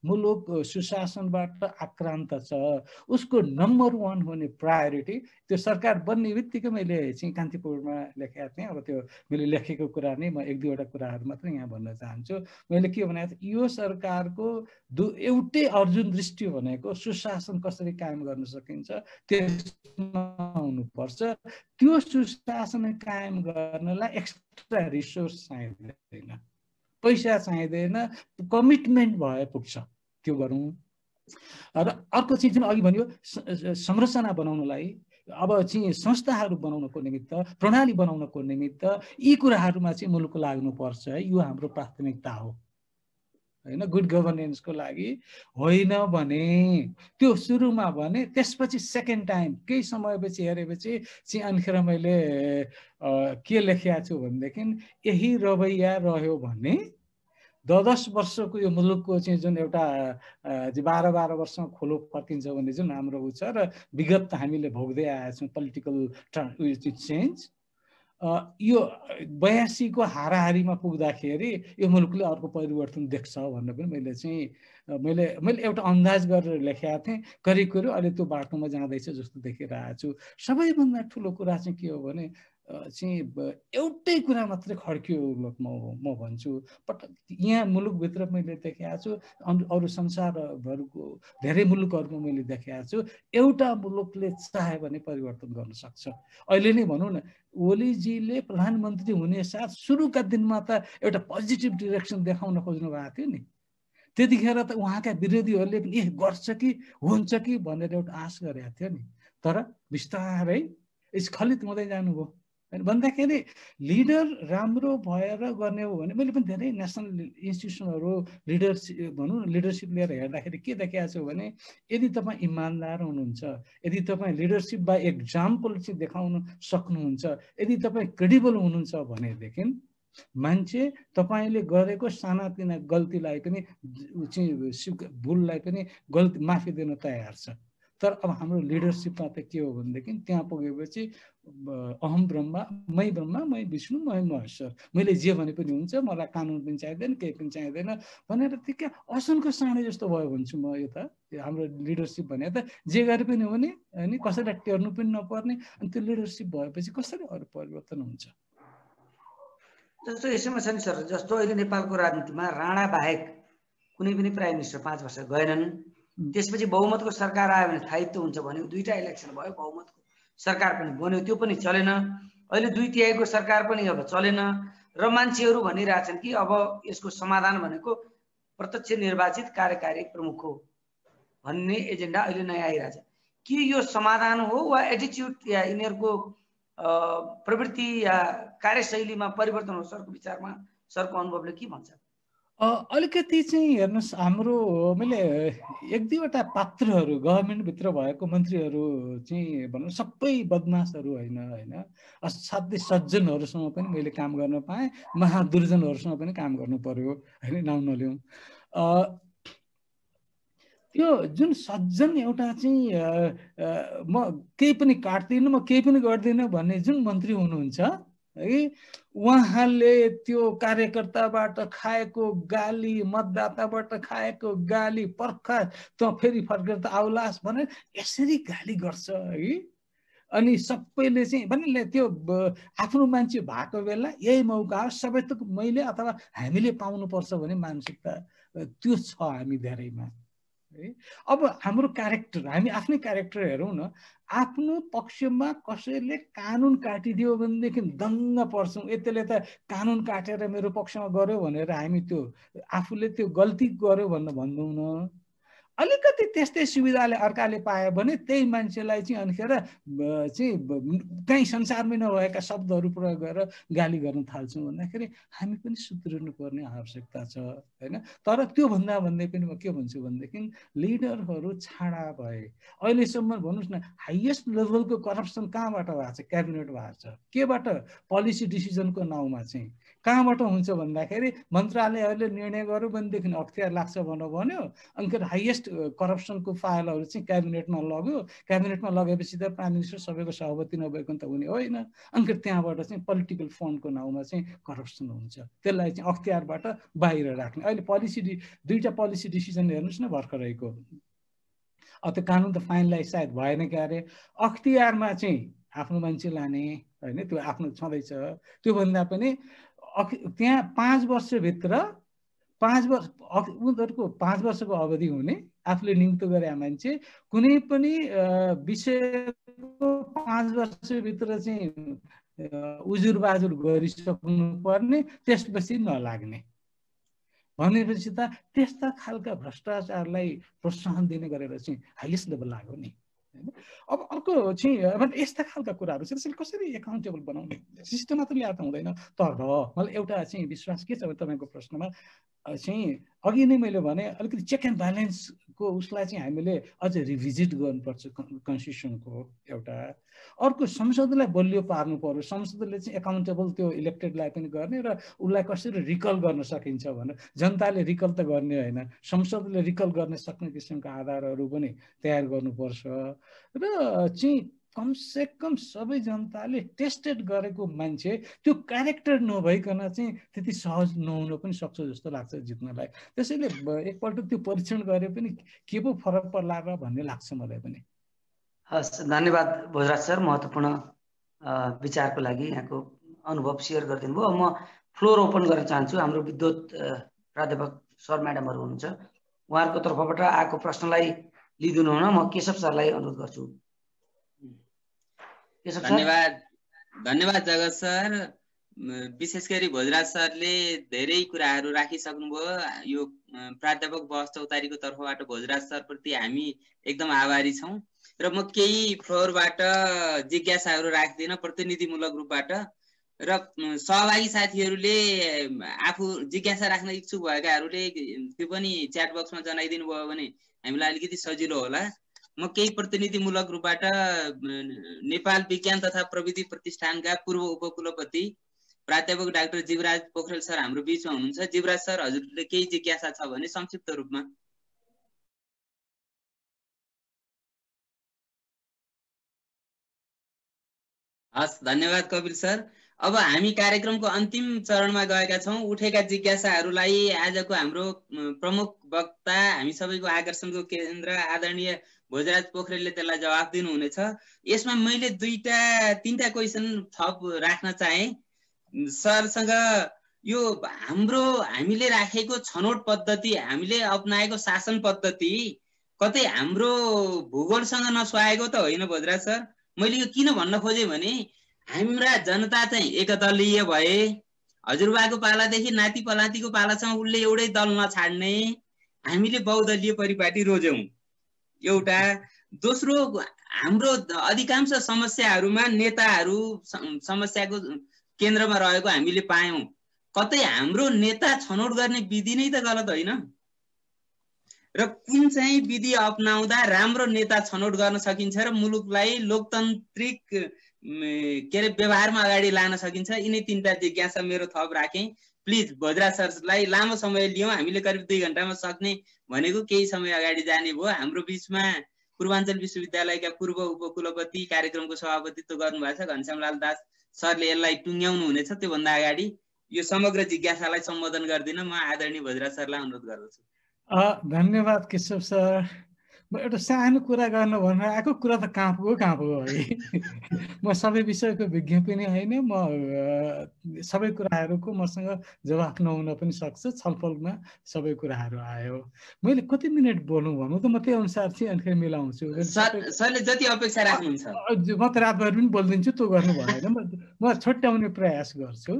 मुलुक सुशासनबाट आक्रान्त छ, उसको नम्बर 1 हुने प्रायोरिटी त्यो सरकार बन्ने बित्तिकै मैले चाहिँ कान्तिपुरमा लेखेका थिएँ। अब त्यो मैले लेखेको कुरा नै म 1-2वटा कुराहरू मात्रै यहाँ भन्न चाहन्छु। मैले के भनेको थिएँ, यो सरकारको एउटै अर्जुन दृष्टि भनेको सुशासन कसरी कायम गर्न सकिन्छ त्यसमा हुनुपर्छ। त्यो सुशासन कायम गर्नलाई एक्स्ट्रा रिसोर्स चाहिँदैन, पैसा चाहिँदैन, कमिटमेन्ट भए पुग्छ, त्यो गरौँ। र अर्को चाहिँ जुन अघि भनियो संरचना बनाउनलाई, अब चाहिँ संस्थाहरू बनाउनको निमित्त, प्रणाली बनाउनको निमित्त यी कुराहरूमा चाहिँ मुलुक लाग्नुपर्छ है, यो हाम्रो प्राथमिकता हो। हैन गुड गभर्नेन्सको लागि होइन भने त्यो सुरुमा भने त्यसपछि सेकेन्ड टाइम केही समयपछि हेरेपछि चाहिँ अनिखेर मैले के लेखेको छु भनेदेखि यही रवैया रह्यो भने 10 वर्षको यो मुलुकको चाहिँ जुन एउटा 12 वर्षमा खोलो फर्किन्छ भन्ने जुन हाम्रो उ छ र विगत हामीले भोग्दै आएका छौँ पोलिटिकल चेन्ज यो 82 को हाराहारीमा पुग्दाखेरि यो मुलुकले अर्को परिवर्तन देख्छ भनेर पनि मैले चाहिँ मैले एउटा अन्दाज गरेर लेखेको थिएँ करिब अहिले त्यो बाटोमा जाँदैछ जस्तो देखिरहेको छु। सबैभन्दा ठुलो कुरा चाहिँ के हो भने चाहिँ एउटै कुरा मात्रै खड्कियो म भन्छु यहाँ मुलुकभित्र मैले देखेको छु अरू संसारभरको धेरै मुलुकहरूको मैले देखेको छु एउटा मुलुकले चाह्यो भने परिवर्तन गर्न सक्छ। अहिले नै भनौँ न ओलीजीले प्रधानमन्त्री हुने साथ सुरुका दिनमा त एउटा पोजिटिभ डिरेक्सन देखाउन खोज्नु भएको थियो नि त्यतिखेर त उहाँका विरोधीहरूले पनि गर्छ कि हुन्छ कि भनेर एउटा आश गरेका थियो नि तर बिस्तारै स्खलित हुँदै जानुभयो भन्दाखेरि लिडर राम्रो भएर गर्ने हो भने मैले पनि धेरै नेसनल इन्स्टिट्युसनहरू लिडरसिप भनौँ न लिडरसिप लिएर हेर्दाखेरि के देखेको छु भने यदि तपाईँ इमान्दार हुनुहुन्छ यदि तपाईँ लिडरसिप बाई एक्जाम्पल चाहिँ देखाउन सक्नुहुन्छ यदि तपाईँ क्रेडिबल हुनुहुन्छ भनेदेखि मान्छे तपाईँले गरेको सानातिना गल्तीलाई पनि भुललाई पनि गल्ती माफी दिन तयार छ। तर अब हाम्रो लिडरसिपमा त के हो भनेदेखि त्यहाँ पुगेपछि अहम ब्रह्मा मै विष्णु मै महेश्वर मैले जे भने पनि हुन्छ मलाई कानुन पनि चाहिँदैन केही पनि चाहिँदैन भनेर त्यो क्या असनको साँडे जस्तो भयो भन्छु म। यो त हाम्रो लिडरसिप भने त जे गरे पनि हो नि होइन कसैलाई टेर्नु पनि नपर्ने अनि त्यो लिडरसिप भएपछि कसरी अरू परिवर्तन हुन्छ। जस्तो यसैमा छ नि सर जस्तो अहिले नेपालको राजनीतिमा राणा बाहेक कुनै पनि प्राइम मिनिस्टर 5 वर्ष गएनन् त्यसपछि बहुमतको सरकार आयो भने स्थायित्व हुन्छ भन्यो 2टा इलेक्सन भयो बहुमतको सरकार पनि बन्यो त्यो पनि चलेन अहिले 2/3 सरकार पनि अब चलेन र मान्छेहरू भनिरहेछन् कि अब यसको समाधान भनेको प्रत्यक्ष निर्वाचित कार्यकारी प्रमुख हो भन्ने एजेन्डा अहिले नयाँ आइरहेछ। के यो समाधान हो वा एटिट्युड या यिनीहरूको प्रवृत्ति या कार्यशैलीमा परिवर्तन हो सरको विचारमा सरको अनुभवले के भन्छ? अलिकति चाहिँ हेर्नुहोस् हाम्रो मैले 1-2वटा पात्रहरू गभर्मेन्टभित्र भएको मन्त्रीहरू चाहिँ भनौँ सबै बदमासहरू होइन साथै सज्जनहरूसँग पनि मैले काम गर्न पाएँ महादुर्जनहरूसँग पनि काम गर्नु पर्यो होइन नाउँ नलिउँ। त्यो जुन सज्जन एउटा चाहिँ म केही पनि काट्दिनँ म केही पनि गर्दिनँ भन्ने जुन मन्त्री हुनुहुन्छ है उहाँले त्यो कार्यकर्ताबाट खाएको गाली मतदाताबाट खाएको गाली पर्खा त फेरि फर्केर त आउलास भनेर यसरी गाली गर्छ है। अनि सबैले चाहिँ भन्ने त्यो आफ्नो मान्छे भएको बेला यही मौका हो सबै त मैले अथवा हामीले पाउनुपर्छ भन्ने मानसिकता त्यो छ हामी धेरैमा है। अब हाम्रो क्यारेक्टर हामी आफ्नै क्यारेक्टर हेरौँ न आफ्नो पक्षमा कसैले कानुन काटिदियो भनेदेखि दङ्ग पर्छौँ यसले त कानुन काटेर मेरो पक्षमा गर्यो भनेर हामी त्यो आफूले त्यो गल्ती गर्यो भनेर भन्दैनौँ। अलिकति त्यस्तै सुविधाले अर्काले पायो भने त्यही मान्छेलाई चाहिँ अनिखेर चाहिँ कहीँ संसारमै नभएका शब्दहरू प्रयोग गरेर गाली गर्न थाल्छौँ भन्दाखेरि हामी पनि सुध्रिनु पर्ने आवश्यकता छ होइन। तर त्योभन्दा भन्दै पनि म के भन्छु भनेदेखि लिडरहरू छाडा भए अहिलेसम्म भन्नुहोस् न हाइएस्ट लेभलको करप्सन कहाँबाट भएको छ क्याबिनेट भएको छ केबाट पोलिसी डिसिजनको नाउँमा चाहिँ कहाँबाट हुन्छ भन्दाखेरि मन्त्रालयहरूले निर्णय गर्यो भनेदेखि अख्तियार लाग्छ भनेर भन्यो अनि हाइएस्ट करप्सनको फाइलहरू चाहिँ क्याबिनेटमा लग्यो क्याबिनेटमा लगेपछि त प्राइम मिनिस्टर सबैको सहमति नभएको त हुने होइन अनि त्यहाँबाट चाहिँ पोलिटिकल फन्डको नाउँमा चाहिँ करप्सन हुन्छ त्यसलाई चाहिँ अख्तियारबाट बाहिर राख्ने। अहिले पोलिसी 2टा पोलिसी डिसिजन हेर्नुहोस् न भर्खरैको अब त्यो कानुन त फाइनलाइज सायद भएन क्या अरे अख्तियारमा चाहिँ आफ्नो मान्छे लाने होइन त्यो आफ्नो छँदैछ त्योभन्दा पनि त्यहाँ 5 वर्षभित्र 5 वर्ष उनीहरूको 5 वर्षको अवधि हुने आफूले नियुक्त गरे मान्छे कुनै पनि विषयको 5 वर्षभित्र चाहिँ उजुर बाजुर गरिसक्नु पर्ने त्यसपछि नलाग्ने भनेपछि त त्यस्ता खालका भ्रष्टाचारलाई प्रोत्साहन दिने गरेर चाहिँ हाइएस्ट लेभल लाग्यो नि हैन। अब अर्को चाहिँ अब यस्ता खालका कुराहरू चाहिँ त्यसले कसरी एकाउन्टेबल बनाउने सिस्टममा त ल्याएर त हुँदैन। तर मलाई एउटा चाहिँ विश्वास के छ भने तपाईँको प्रश्नमा चाहिँ अघि नै मैले भने अलिकति चेक एन्ड ब्यालेन्सको उसलाई चाहिँ हामीले अझ रिभिजिट गर्नुपर्छ कन्स्टिट्युसनको एउटा। अर्को संसदलाई बलियो पार्नु पर्यो, संसदले चाहिँ एकाउन्टेबल त्यो इलेक्टेडलाई पनि गर्ने र उसलाई कसरी रिकल गर्न सकिन्छ भनेर। जनताले रिकल त गर्ने होइन, संसदले रिकल गर्न सक्ने किसिमका आधारहरू पनि तयार गर्नुपर्छ र चाहिँ कमसे कम सबै जनताले टेस्टेड गरेको मान्छे त्यो क्यारेक्टर नभइकन चाहिँ त्यति सहज नहुन पनि सक्छ जस्तो लाग्छ जित्नलाई। त्यसैले एकपल्ट त्यो परीक्षण गरे पनि के पो फरक पर्ला र भन्ने लाग्छ मलाई पनि। हस्, धन्यवाद भोजराज सर, महत्त्वपूर्ण विचारको लागि यहाँको अनुभव सेयर गरिदिनु भयो। म फ्लोर ओपन गर्न चाहन्छु। हाम्रो विद्युत प्राध्यापक सर म्याडमहरू हुनुहुन्छ, उहाँहरूको तर्फबाट आएको प्रश्नलाई लिइदिनु हुन म केशव सरलाई अनुरोध गर्छु। धन्यवाद जगत सर। विशेष गरी भोजराज सरले धेरै कुराहरू राखिसक्नुभयो। यो प्राध्यापक बहस चौतारीको तर्फबाट भोजराज सर प्रति हामी एकदम आभारी छौँ र म केही फ्लोरबाट जिज्ञासाहरू राख्दिनँ प्रतिनिधिमूलक रूपबाट, र सहभागी साथीहरूले आफू जिज्ञासा राख्न इच्छुक भएकाहरूले त्यो पनि च्याट बक्समा जनाइदिनु भयो भने हामीलाई अलिकति सजिलो होला। म केही प्रतिनिधिमूलक रूपबाट नेपाल विज्ञान तथा प्रविधि प्रतिष्ठानका पूर्व उपकुलपति प्राध्यापक डाक्टर जीवराज पोखरेल सर हाम्रो बीचमा हुनुहुन्छ। जीवराज सर, हजुरले केही जिज्ञासा छ भने संक्षिप्त रूपमा। हस्, धन्यवाद कपिल सर। अब हामी कार्यक्रमको अन्तिम चरणमा गएका छौँ। उठेका जिज्ञासाहरूलाई आजको हाम्रो प्रमुख वक्ता, हामी सबैको आकर्षणको केन्द्र आदरणीय भोजराज पोखरेलले त्यसलाई जवाफ दिनुहुनेछ। यसमा मैले 2-3टा क्वेसन थप राख्न चाहे सरसँग। यो हामीले राखेको छनौट पद्धति, हामीले अपनाएको शासन पद्धति कतै हाम्रो भूगोलसँग नसुहाएको त होइन भोजराज सर? मैले यो किन भन्न खोजेँ भने हाम्रा जनता चाहिँ एकदलीय भए, हजुरबाको पालादेखि नाति पलातीको पालासम्म उसले एउटै दल नछाड्ने, हामीले बहुदलीय परिपाटी रोज्यौँ एउटा। दोस्रो, हाम्रो अधिकांश समस्याहरूमा नेताहरू समस्याको केन्द्रमा रहेको हामीले पायौँ। कतै हाम्रो नेता छनौट गर्ने विधि नै त गलत होइन र कुन चाहिँ विधि अपनाउँदा राम्रो नेता छनौट गर्न सकिन्छ र मुलुकलाई लोकतान्त्रिक व्यवहारमा अगाडि लान सकिन्छ। यिनै 3टा जिज्ञासा मेरो थप राखेँ। प्लिज भोजराज सरलाई लामो समय लियौँ, हामीले करिब 2 घण्टामा सक्ने भनेको केही समय अगाडि जाने भयो। हाम्रो बीचमा पूर्वाञ्चल विश्वविद्यालयका पूर्व उपकुलपति कार्यक्रमको सभापतित्व गर्नुभएको छ घनश्यामलाल दास सरले यसलाई टुङ्ग्याउनु हुनेछ। त्योभन्दा अगाडि यो समग्र जिज्ञासालाई सम्बोधन गर्दिन म आदरणीय भोजराज सरलाई अनुरोध गर्दछु। धन्यवाद केशव सर। म एउटा सानो कुरा गर्न भनेर आएको, कुरा त कहाँ पुग्यो है। म सबै विषयको विज्ञ पनि होइन, म सबै कुराहरूको मसँग जवाफ नहुन पनि सक्छ। छलफलमा सबै कुराहरू आयो। मैले कति मिनट बोल्नु भन्नु त म त्यही अनुसार चाहिँ अनि मिलाउँछु। सरले जति अपेक्षा राख्नुहुन्छ म त रातभर पनि बोलिदिन्छु, त्यो गर्नु भएन। म छुट्याउने प्रयास गर्छु।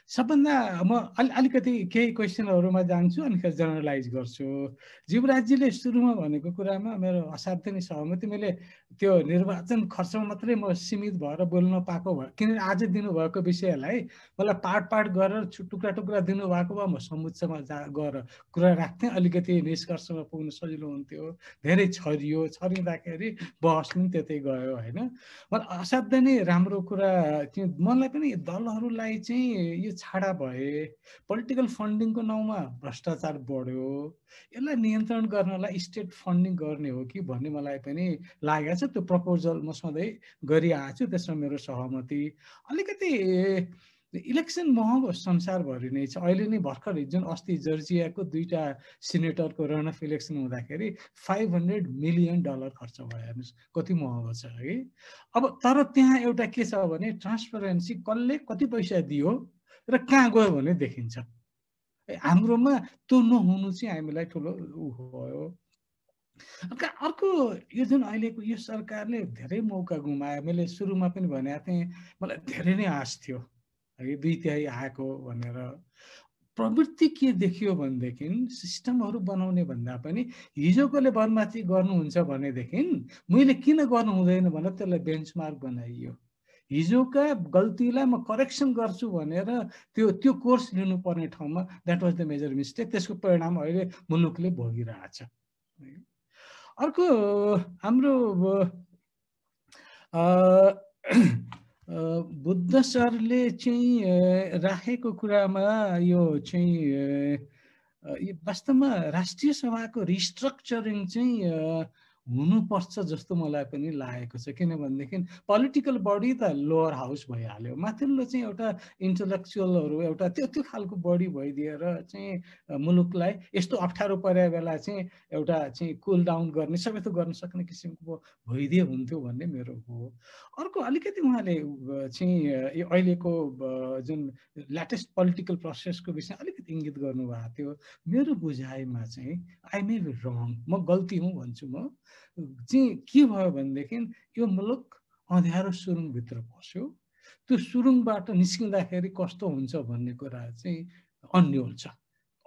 सबभन्दा म अलिकति केही क्वेसनहरूमा जान्छु अनि जनरलाइज गर्छु। जीवराजजीले सुरुमा भनेको कुरामा मेरो असाध्यै नै सहमति। मैले त्यो निर्वाचन खर्चमा मात्रै म सीमित भएर बोल्न पाएको भए, किनभने आज दिनुभएको विषयलाई मलाई पार्ट गरेर टुक्रा टुक्रा दिनुभएको भए म समुच्चमा गएर कुरा राख्थेँ, अलिकति निष्कर्षमा पुग्न सजिलो हुन्थ्यो। धेरै छरिँदाखेरि बहस पनि त्यतै गयो होइन। मलाई असाध्यै नै राम्रो कुरा। मलाई पनि दलहरूलाई चाहिँ यो छाडा भए, पोलिटिकल फन्डिङको नाउँमा भ्रष्टाचार बढ्यो, यसलाई नियन्त्रण गर्नलाई स्टेट फन्डिङ गर्ने हो कि भन्ने मलाई पनि लागेको छ। त्यो प्रपोजल म सधैँ गरिआएको छु, त्यसमा मेरो सहमति। अलिकति इलेक्सन महँगो संसारभरि नै छ। अहिले नै भर्खर जुन अस्ति जर्जियाको 2टा सिनेटरको रन अफ इलेक्सन हुँदाखेरि $500 मिलियन खर्च भयो। हेर्नुहोस् कति महँगो छ है। अब तर त्यहाँ एउटा के छ भने ट्रान्सपरेन्सी, कसले कति पैसा दियो र कहाँ गयो भने देखिन्छ। हाम्रोमा त्यो नहुनु चाहिँ हामीलाई ठुलो भयो। अर्को, यो जुन अहिलेको यो सरकारले धेरै मौका गुमायो। मैले सुरुमा पनि भनेको थिएँ, मलाई धेरै नै आश थियो है 2/3 आएको भनेर। प्रवृत्ति के देखियो भनेदेखि सिस्टमहरू बनाउने भन्दा पनि हिजोकोले बदमासी गर्नुहुन्छ भनेदेखि मैले किन गर्नु हुँदैन भनेर त्यसलाई बेन्चमार्क बनाइयो। हिजोका गल्तीलाई म करेक्सन गर्छु भनेर त्यो कोर्स लिनुपर्ने ठाउँमा that was the major mistake. त्यसको परिणाम अहिले मुलुकले भोगिरहेछ। अर्को हाम्रो बुद्ध सरले चाहिँ राखेको कुरामा यो चाहिँ वास्तवमा राष्ट्रिय सभाको रिस्ट्रक्चरिङ चाहिँ हुनुपर्छ जस्तो मलाई पनि लागेको छ। किनभनेदेखि पोलिटिकल बडी त लोअर हाउस भइहाल्यो, माथिल्लो चाहिँ एउटा इन्टलेक्चुअलहरू एउटा त्यो खालको बडी भइदिएर चाहिँ मुलुकलाई यस्तो अप्ठ्यारो परेको बेला चाहिँ एउटा चाहिँ कुल डाउन गर्ने सबै थोक गर्न सक्ने किसिमको भइदिए हुन्थ्यो भन्ने मेरो हो। अर्को अलिकति उहाँले चाहिँ यो अहिलेको जुन ल्याटेस्ट पोलिटिकल प्रोसेसको विषय अलिकति इङ्गित गर्नुभएको थियो। मेरो बुझाइमा चाहिँ आई मे बी रङ, म गल्ती हुँ भन्छु, म चाहिँ के भयो भनेदेखि यो मुलुक अँध्यारो सुरुङभित्र पस्यो। त्यो सुरुङबाट निस्किँदाखेरि कस्तो हुन्छ भन्ने कुरा चाहिँ अन्यल छ।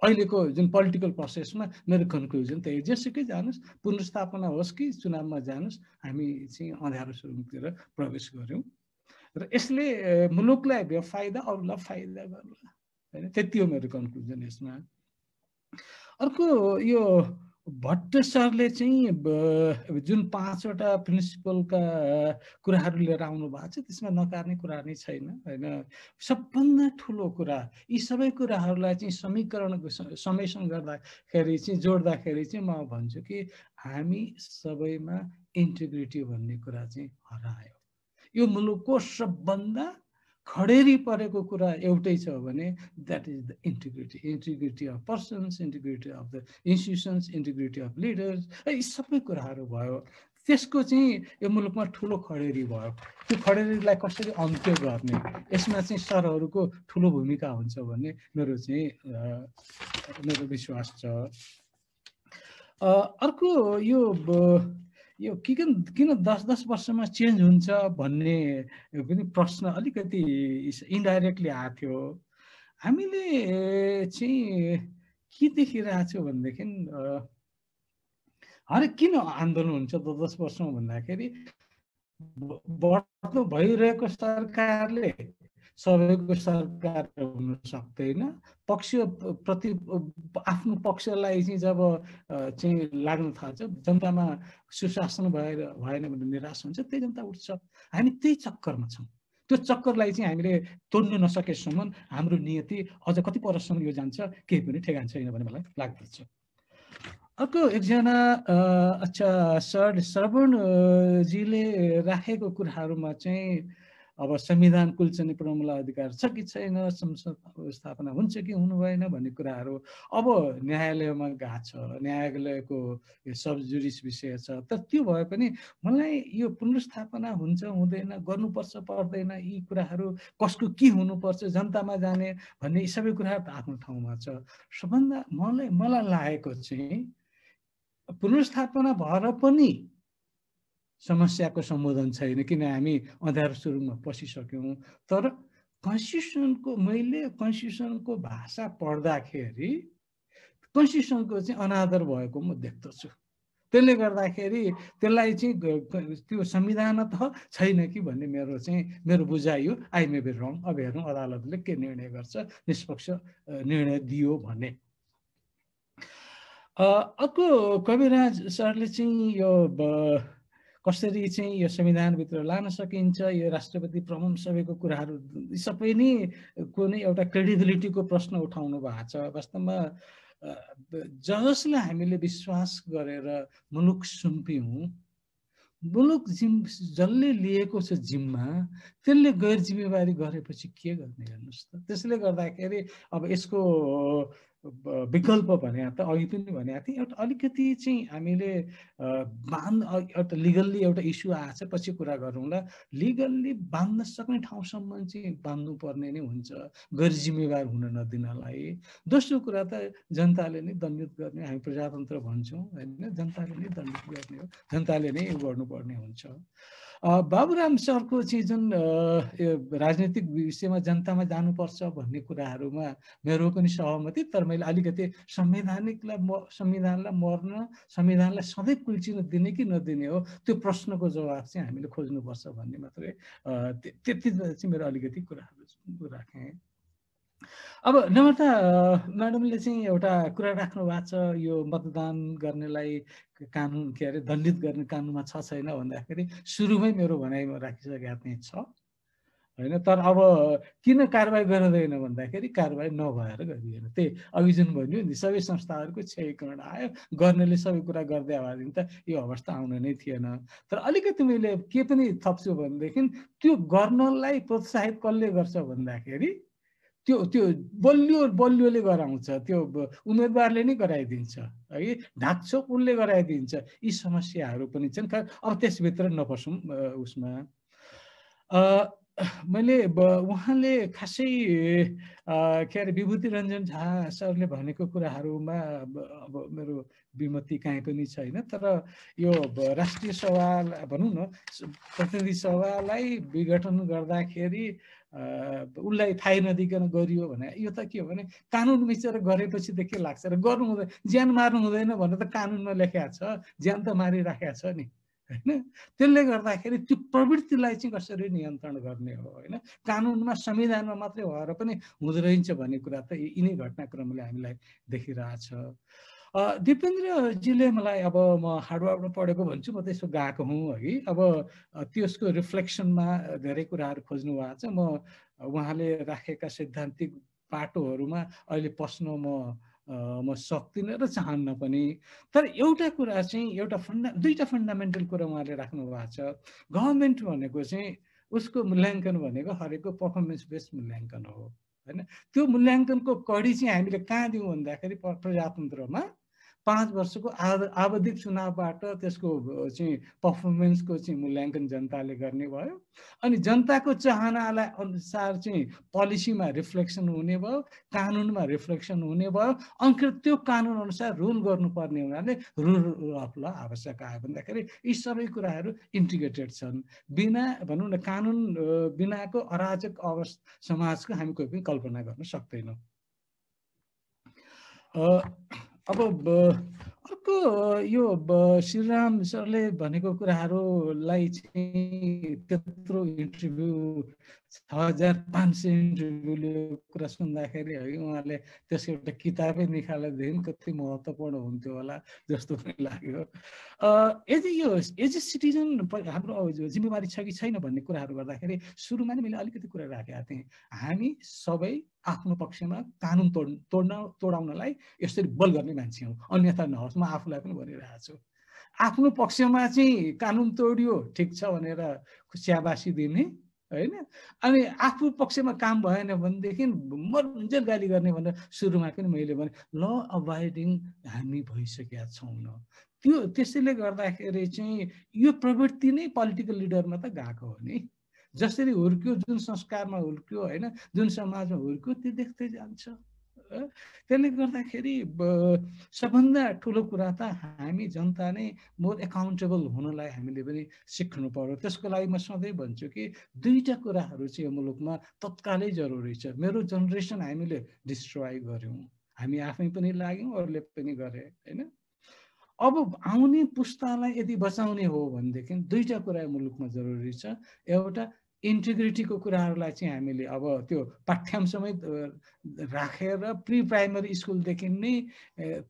अहिलेको जुन पोलिटिकल प्रोसेसमा मेरो कन्क्लुजन त्यही, जेसुकै जानुहोस्, पुनर्स्थापना होस् कि चुनावमा जानुहोस्, हामी चाहिँ अँध्यारो सुरुङतिर प्रवेश गऱ्यौँ र यसले मुलुकलाई बेफाइदा अरूलाई फाइदा गर्ला होइन। त्यति हो मेरो कन्क्लुजन यसमा। अर्को यो भट्ट सरले चाहिँ जुन 5वटा प्रिन्सिपलका कुराहरू लिएर आउनु भएको छ त्यसमा नकार्ने कुरा नै छैन होइन। सबभन्दा ठुलो कुरा यी सबै कुराहरूलाई चाहिँ समीकरणको समेसन गर्दाखेरि चाहिँ जोड्दाखेरि चाहिँ म भन्छु कि हामी सबैमा इन्टिग्रिटी भन्ने कुरा चाहिँ हरायो। यो मुलुकको सबभन्दा खडेरी परेको कुरा एउटै छ भने that is the integrity of persons, integrity of the institutions, integrity of leaders, यी सबै कुराहरू भयो। त्यसको चाहिँ यो मुलुकमा ठुलो खडेरी भयो। त्यो खडेरीलाई कसरी अन्त्य गर्ने यसमा चाहिँ सरहरूको ठुलो भूमिका हुन्छ भन्ने मेरो चाहिँ मेरो विश्वास छ। अर्को यो किन 10-10 वर्षमा चेन्ज हुन्छ भन्ने पनि प्रश्न अलिकति इन्डाइरेक्टली आएको थियो। हामीले चाहिँ के देखिरहेको छौँ भनेदेखि हरेक किन आन्दोलन हुन्छ 10-10 वर्षमा भन्दाखेरि बढ्दो भइरहेको सरकारले सबैको सरकार हुन सक्दैन। पक्ष प्रति आफ्नो पक्षलाई चाहिँ जब चाहिँ लाग्न थाल्छ, जनतामा सुशासन भएन भने निराश हुन्छ, त्यही जनता उठ्छ। हामी त्यही चक्करमा छौँ। त्यो चक्करलाई चाहिँ हामीले तोड्न नसकेसम्म हाम्रो नियति अझ कति परसम्म यो जान्छ केही पनि ठेगान छैन भन्ने मलाई लाग्दछ। अर्को एकजना अच्छा श्रवणजीले राखेको कुराहरूमा चाहिँ अब संविधान कुल्चने प्रमुला अधिकार छ कि छैन, संसद व्यवस्थापना हुन्छ कि हुनु भएन भन्ने कुराहरू अब न्यायालयमा गएको छ, न्यायालयको सब जुडिस विषय छ। तर त्यो भए पनि मलाई यो पुनर्स्थापना हुन्छ हुँदैन, गर्नुपर्छ पर्दैन, यी कुराहरू कसको के हुनुपर्छ जनतामा जाने भन्ने यी सबै कुराहरू आफ्नो ठाउँमा छ। सबभन्दा मलाई लागेको चाहिँ पुनर्स्थापना भएर पनि समस्याको सम्बोधन छैन, किन हामी अँध्यारो सुरुङमा पसिसक्यौँ। तर मैले कन्स्टिट्युसनको भाषा पढ्दाखेरि कन्स्टिट्युसनको चाहिँ अनादर भएको म देख्दछु। त्यसले गर्दाखेरि त्यसलाई चाहिँ त्यो संविधानतः छैन कि भन्ने मेरो बुझाइ हो। I may be wrong. अब हेरौँ अदालतले के निर्णय गर्छ, निष्पक्ष निर्णय दियो भने। अर्को कविराज सरले चाहिँ यो कसरी चाहिँ यो संविधानभित्र लान सकिन्छ, यो राष्ट्रपति प्रमुख सबैको कुराहरू सबै नै कुनै एउटा क्रेडिबिलिटीको प्रश्न उठाउनु भएको छ। वास्तवमा जसलाई हामीले विश्वास गरेर मुलुक सुम्प्यौँ, मुलुक जसले लिएको छ जिम्मा, त्यसले गैर जिम्मेवारी गरेपछि के गर्ने हेर्नुहोस् त। त्यसले गर्दाखेरि अब यसको विकल्प भने त अघि पनि भनेको थिएँ, एउटा अलिकति चाहिँ हामीले एउटा लिगल्ली एउटा इस्यु आएको छ, पछि कुरा गरौँला। लिगल्ली बाँध्न सक्ने ठाउँसम्म चाहिँ बाँध्नु पर्ने नै हुन्छ, गैर जिम्मेवार हुन नदिनलाई। दोस्रो कुरा त जनताले नै दण्डित गर्ने, हामी प्रजातन्त्र भन्छौँ होइन, जनताले नै दण्डित गर्ने हो, जनताले नै गर्नुपर्ने हुन्छ। बाबुराम सरको चाहिँ जुन राजनीतिक विषयमा जनतामा जानुपर्छ भन्ने कुराहरूमा मेरो पनि सहमति, तर मैले अलिकति संविधानलाई मर्न, संविधानलाई सधैँ कुल्चिन दिने कि नदिने हो त्यो प्रश्नको जवाब चाहिँ हामीले खोज्नुपर्छ भन्ने मात्रै त्यति चाहिँ मेरो अलिकति कुराहरू राखेँ। अब नम्रता म्याडमले चाहिँ एउटा कुरा राख्नु भएको छ, यो मतदान गर्नेलाई कानुन के अरे दण्डित गर्ने कानुनमा छ छैन भन्दाखेरि सुरुमै मेरो भनाइमा राखिसकेका चाहिँ छ होइन। तर अब किन कारबाही गरिँदैन भन्दाखेरि कारबाही नभएर गरिएन। त्यही अघि जुन भन्यो नि सबै संस्थाहरूको क्षयीकरण आयो, गर्नेले सबै कुरा गर्दै आयो भने त यो अवस्था आउन नै थिएन। तर अलिकति मैले के पनि थप्छु भनेदेखि त्यो गर्नलाई प्रोत्साहित कसले गर्छ भन्दाखेरि त्यो त्यो बलियोले गराउँछ, त्यो उम्मेदवारले नै गराइदिन्छ है, ढाकछोप उसले गराइदिन्छ। यी समस्याहरू पनि छन्। अब त्यसभित्र नपसौँ उसमा। मैले उहाँले खासै के अरे विभूति रञ्जन झा सरले भनेको कुराहरूमा अब मेरो विमति काहीँ पनि छैन। तर यो राष्ट्रिय सभा भनौँ न, प्रतिनिधि सभालाई विघटन गर्दाखेरि उसलाई थाहै नदिकन गरियो भने यो त के हो भने कानुन मिचेर गरेपछि त के लाग्छ र गर्नु हुँदैन, ज्यान मार्नु हुँदैन भनेर त कानुनमा लेखेको छ, ज्यान त मारिराखेको छ नि होइन। त्यसले गर्दाखेरि त्यो प्रवृत्तिलाई चाहिँ कसरी नियन्त्रण गर्ने हो होइन। कानुनमा संविधानमा मात्रै भएर पनि हुँदो रहेछ भन्ने कुरा त यिनै घटनाक्रमले हामीलाई देखिरहेछ। दिपेन्द्रजीले मलाई, अब म हार्डवर्डमा पढेको भन्छु, म त्यसो गएको हुँ है। अब त्यसको रिफ्लेक्सनमा धेरै कुराहरू खोज्नु भएको छ। म उहाँले राखेका सैद्धान्तिक बाटोहरूमा अहिले पस्न म सक्दिनँ र चाहन्न पनि। तर एउटा कुरा चाहिँ दुईटा फन्डामेन्टल कुरा उहाँले राख्नु भएको छ। गभर्मेन्ट भनेको चाहिँ उसको मूल्याङ्कन भनेको हरेकको पर्फर्मेन्स बेस्ड मूल्याङ्कन हो होइन। त्यो मूल्याङ्कनको कडी चाहिँ हामीले कहाँ दिउँ भन्दाखेरि प्रजातन्त्रमा 5 वर्षको आवधिक चुनावबाट त्यसको चाहिँ पर्फर्मेन्सको चाहिँ मूल्याङ्कन जनताले गर्ने भयो। अनि जनताको चाहनालाई अनुसार चाहिँ पोलिसीमा रिफ्लेक्सन हुने भयो, कानुनमा रिफ्लेक्सन हुने भयो। अनि त्यो कानुन अनुसार रुल गर्नुपर्ने हुनाले रुल अफ ल आवश्यक आयो भन्दाखेरि यी सबै कुराहरू इन्टिग्रेटेड छन्। बिना भनौँ न कानुन बिनाको अराजक समाजको हामी कोही पनि कल्पना गर्न सक्दैनौँ। अब अर्को यो श्रीराम सरले भनेको कुराहरूलाई चाहिँ त्यत्रो इन्टरभ्यू 6500 इन्टरभ्यूले कुरा सुन्दाखेरि है उहाँले त्यसको एउटा किताबै निकालेदेखि कति महत्त्वपूर्ण हुन्थ्यो होला जस्तो पनि लाग्यो। यदि यो एज ए सिटिजन हाम्रो जिम्मेवारी छ कि छैन भन्ने कुराहरू गर्दाखेरि सुरुमा नै मैले अलिकति कुरा राखेका थिएँ। हामी सबै आफ्नो पक्षमा कानुन तोडाउनलाई यसरी बल गर्ने मान्छे हौँ, अन्यथा नहोस्। म आफूलाई पनि भनिरहेको छु, आफ्नो पक्षमा चाहिँ कानुन तोडियो ठिक छ भनेर स्याबासी दिने होइन, अनि आफू पक्षमा काम भएन भनेदेखि मर्जेल गाली गर्ने भनेर सुरुमा पनि मैले भने ल अबाइडिङ हामी भइसकेका छैनौँ। त्यसैले गर्दाखेरि चाहिँ यो प्रवृत्ति नै पोलिटिकल लिडरमा त गएको हो नि। जसरी हुर्क्यो, जुन संस्कारमा हुर्क्यो होइन, जुन समाजमा हुर्क्यो त्यो देख्दै जान्छ। त्यसले गर्दाखेरि सबभन्दा ठुलो कुरा त हामी जनता नै मोर एकाउन्टेबल हुनलाई हामीले पनि सिक्नु पर्यो। त्यसको लागि म सधैँ भन्छु कि दुईटा कुराहरू चाहिँ यो मुलुकमा तत्कालै जरुरी छ। मेरो जेनेरेसन हामीले डिस्ट्रोय गऱ्यौँ, हामी आफै पनि लाग्यौँ, अरूले पनि गरे होइन। अब आउने पुस्तालाई यदि बचाउने हो भनेदेखि दुईटा कुरा मुलुकमा जरुरी छ। एउटा इन्टिग्रिटीको कुराहरूलाई चाहिँ हामीले अब त्यो पाठ्याङ्क समेत राखेर प्री प्राइमरी स्कुलदेखि नै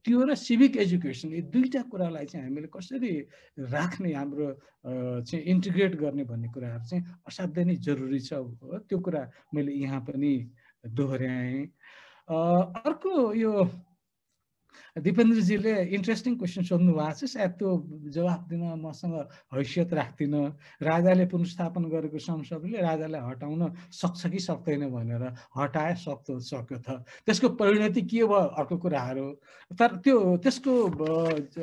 त्यो र सिभिक एजुकेसन यी दुईटा कुरालाई चाहिँ हामीले कसरी राख्ने, हाम्रो चाहिँ इन्टिग्रेट गर्ने भन्ने कुराहरू चाहिँ असाध्यै नै जरुरी छ। त्यो कुरा मैले यहाँ पनि दोहोऱ्याएँ। अर्को यो दिपेन्द्रजीले इन्ट्रेस्टिङ क्वेसन सोध्नु भएको छ, सायद त्यो जवाफ दिन मसँग हैसियत राख्दिनँ। राजाले पुनर्स्थापन गरेको संसदले राजालाई हटाउन सक्छ कि सक्दैन भनेर हटाए, सक्यो त त्यसको परिणति के भयो अर्को कुराहरू। तर त्यसको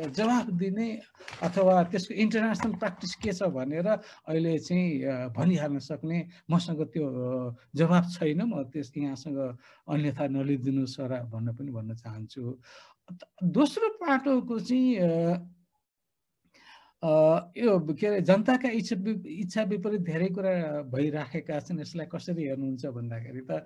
जवाफ दिने अथवा त्यसको इन्टरनेसनल प्र्याक्टिस के छ भनेर अहिले चाहिँ भनिहाल्न सक्ने मसँग त्यो जवाफ छैन। म यहाँसँग अन्यथा नलिदिनुहोस् र भन्न चाहन्छु। दोस्रो पाटोको चाहिँ यो के अरे जनताका इच्छा विपरीत धेरै कुरा भइराखेका छन्। यसलाई कसरी हेर्नुहुन्छ भन्दाखेरि त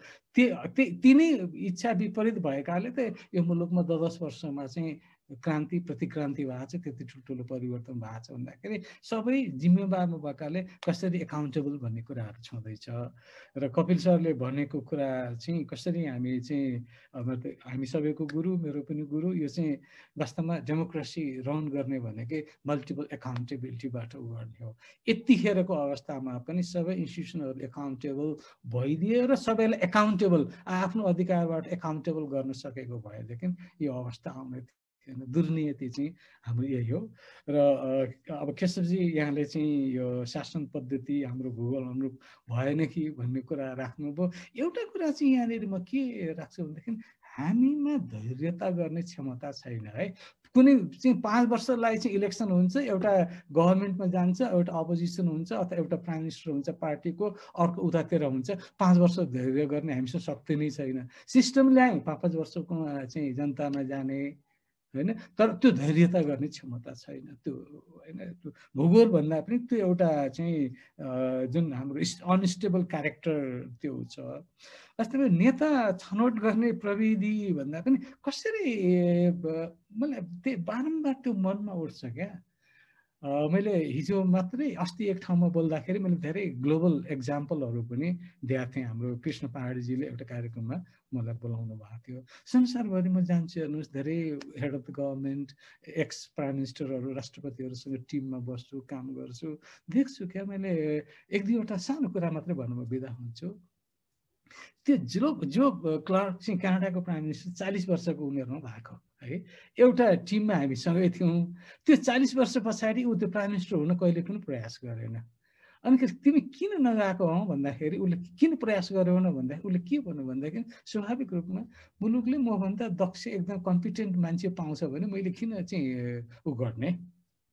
तिनै इच्छा विपरीत भएकाले त यो मुलुकमा 10 वर्षमा चाहिँ क्रान्ति प्रतिक्रान्ति भएको छ, त्यति ठुल्ठुलो परिवर्तन भएको छ भन्दाखेरि सबै जिम्मेवारमा भएकाले कसरी एकाउन्टेबल भन्ने कुराहरू छँदैछ। र कपिल सरले भनेको कुरा चाहिँ कसरी हामी चाहिँ हामी सबैको गुरु, मेरो पनि गुरु, यो चाहिँ वास्तवमा डेमोक्रेसी रन गर्ने भनेकै मल्टिपल एकाउन्टेबिलिटीबाट गर्ने हो। यतिखेरको अवस्थामा पनि सबै इन्स्टिट्युसनहरू एकाउन्टेबल भइदिए र सबैलाई एकाउन्टेबल आफ्नो अधिकारबाट एकाउन्टेबल गर्न सकेको भएदेखि यो अवस्था आउने दुर्नीति चाहिँ हाम्रो यही हो। र अब केशवजी यहाँले चाहिँ यो शासन पद्धति हाम्रो भूगोल अनुरूप भएन कि भन्ने कुरा राख्नुभयो। एउटा कुरा चाहिँ यहाँनिर म के राख्छु भनेदेखि हामीमा धैर्यता गर्ने क्षमता छैन है। कुनै चाहिँ 5 वर्षलाई चाहिँ इलेक्सन हुन्छ, एउटा गभर्मेन्टमा जान्छ, एउटा अपोजिसन हुन्छ अथवा एउटा प्राइम मिनिस्टर हुन्छ पार्टीको, अर्को उतातिर हुन्छ। 5 वर्ष धैर्य गर्ने हामीसँग शक्ति नै छैन। सिस्टम ल्यायौँ 5 वर्षको चाहिँ जनतामा जाने होइन, तर त्यो धैर्यता गर्ने क्षमता छैन। त्यो होइन, त्यो भूगोल भन्दा पनि त्यो एउटा चाहिँ जुन हाम्रो अनस्टेबल क्यारेक्टर त्यो छ। वास्तवमा नेता छनौट गर्ने प्रविधि भन्दा पनि कसरी मलाई त्यो बारम्बार त्यो मनमा उठ्छ क्या। मैले हिजो मात्रै अस्ति एक ठाउँमा बोल्दाखेरि मैले धेरै ग्लोबल एक्जाम्पलहरू पनि दिएको थिएँ। हाम्रो कृष्ण पहाडीजीले एउटा कार्यक्रममा मलाई बोलाउनु भएको थियो। संसारभरिमा जान्छु हेर्नुहोस्, धेरै head of the government, ex prime मिनिस्टरहरू, राष्ट्रपतिहरूसँग टिममा बस्छु, काम गर्छु, देख्छु क्या। मैले एक दुईवटा सानो कुरा मात्रै भन्नु बिदा हुन्छु। त्यो जो क्लार्क चाहिँ क्यानाडाको प्राइम मिनिस्टर 40 वर्षको उमेरमा भएको है, एउटा टिममा हामीसँगै थियौँ। त्यो 40 वर्ष पछाडि ऊ त्यो प्राइम मिनिस्टर हुन कहिले पनि प्रयास गरेन। अनि तिमी किन नगएको हौ भन्दाखेरि उसले किन प्रयास गरेन भन्दाखेरि उसले के भन्नु भन्दाखेरि स्वाभाविक रूपमा मुलुकले मभन्दा दक्ष एकदम कम्पिटेन्ट मान्छे पाउँछ भने मैले किन चाहिँ ऊ गर्ने।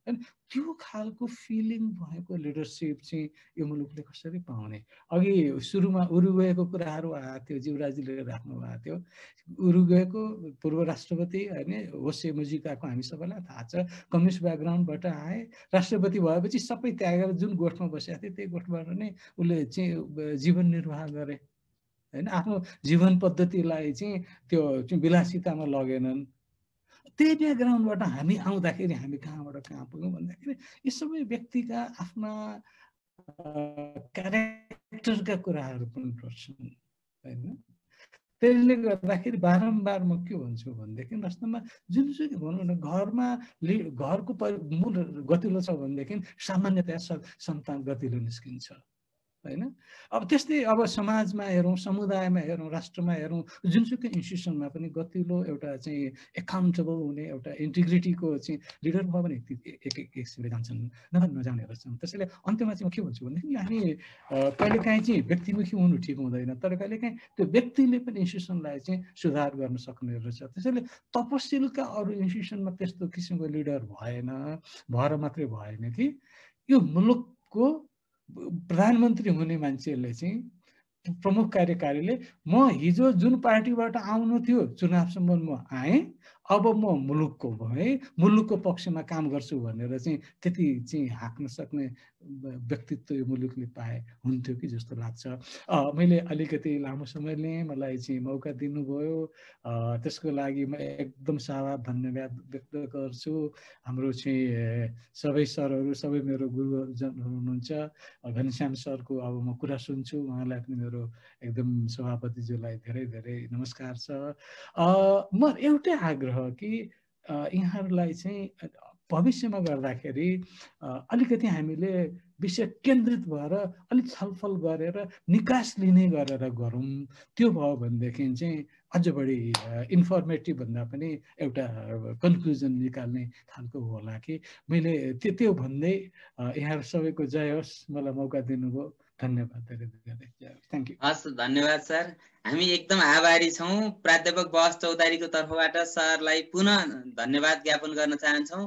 अनि त्यो खालको फिलिङ भएको लिडरसिप चाहिँ यो मुलुकले कसरी पाउने। अघि सुरुमा उरुग्वेको कुराहरू आएको थियो, जीवराजीले राख्नु भएको थियो। उरुग्वेको पूर्व राष्ट्रपति होइन होसे मुजिकाको हामी सबैलाई थाहा छ, कम्युनिस्ट ब्याकग्राउन्डबाट आए, राष्ट्रपति भएपछि सबै त्यागेर जुन गोठमा बसेका थिए त्यही गोठबाट नै उसले चाहिँ जीवन निर्वाह गरे होइन। आफ्नो जीवन पद्धतिलाई चाहिँ त्यो चाहिँ विलासितामा लगेनन्। त्यही ब्याकग्राउन्डबाट हामी आउँदाखेरि हामी कहाँबाट कहाँ पुग्यौँ भन्दाखेरि यी सबै व्यक्तिका आफ्ना क्यारेक्टरका कुराहरू पनि पर्छन् होइन। त्यसले गर्दाखेरि बारम्बार म के भन्छु भनेदेखि वास्तवमा जुनसुकै भनौँ न घरको मूल गतिलो छ भनेदेखि सामान्यतया सन्तान गतिलो निस्किन्छ होइन। अब त्यस्तै अब समाजमा हेरौँ, समुदायमा हेरौँ, राष्ट्रमा हेरौँ, जुनसुकै इन्स्टिट्युसनमा पनि गतिलो एउटा चाहिँ एकाउन्टेबल हुने एउटा इन्टिग्रिटीको चाहिँ लिडर भयो भने एक किसिमले जान्छन्, नजाने रहेछन्। त्यसैले अन्त्यमा चाहिँ म के भन्छु भनेदेखि हामी कहिलेकाहीँ चाहिँ व्यक्तिमुखी हुनु ठिक हुँदैन, तर कहिलेकाहीँ त्यो व्यक्तिले पनि इन्स्टिट्युसनलाई चाहिँ सुधार गर्न सक्ने रहेछ। त्यसैले तपसिलका अरू इन्स्टिट्युसनमा त्यस्तो किसिमको लिडर भएर मात्रै भएन कि यो मुलुकको प्रधानमन्त्री हुने मान्छेले चाहिँ प्रमुख कार्यकारीले म हिजो जुन पार्टीबाट आउनु थियो चुनावसम्म म आएँ, अब म मुलुकको भएँ, मुलुकको पक्षमा काम गर्छु भनेर चाहिँ त्यति चाहिँ हाँक्न सक्ने व्यक्तित्व यो मुलुकले पाए हुन्थ्यो कि जस्तो लाग्छ। मैले अलिकति लामो समय लिएँ, मलाई चाहिँ मौका दिनुभयो, त्यसको लागि म एकदम सावा धन्यवाद व्यक्त गर्छु। हाम्रो चाहिँ सबै सरहरू, सबै मेरो गुरुजनहरू हुनुहुन्छ। घनश्याम सरको अब म कुरा सुन्छु, उहाँलाई पनि मेरो एकदम सभापतिज्यूलाई धेरै धेरै नमस्कार छ। म एउटै आग्रह कि यहाँहरूलाई चाहिँ भविष्यमा गर्दाखेरि अलिकति हामीले विषय केन्द्रित भएर अलिक छलफल गरेर निकास लिने गरेर गरौँ। त्यो भयो भनेदेखि चाहिँ अझ बढी इन्फर्मेटिभ भन्दा पनि एउटा कन्क्लुजन निकाल्ने खालको होला कि मैले त्यो भन्दै यहाँहरू सबैको जय होस्। मलाई मौका दिनुभयो, धन्यवाद धेरै धेरै। Thank you. हस्, धन्यवाद सर। हामी एकदम आभारी छौँ। प्राध्यापक बहस चौतारीको तर्फबाट सरलाई पुनः धन्यवाद ज्ञापन गर्न चाहन्छौँ।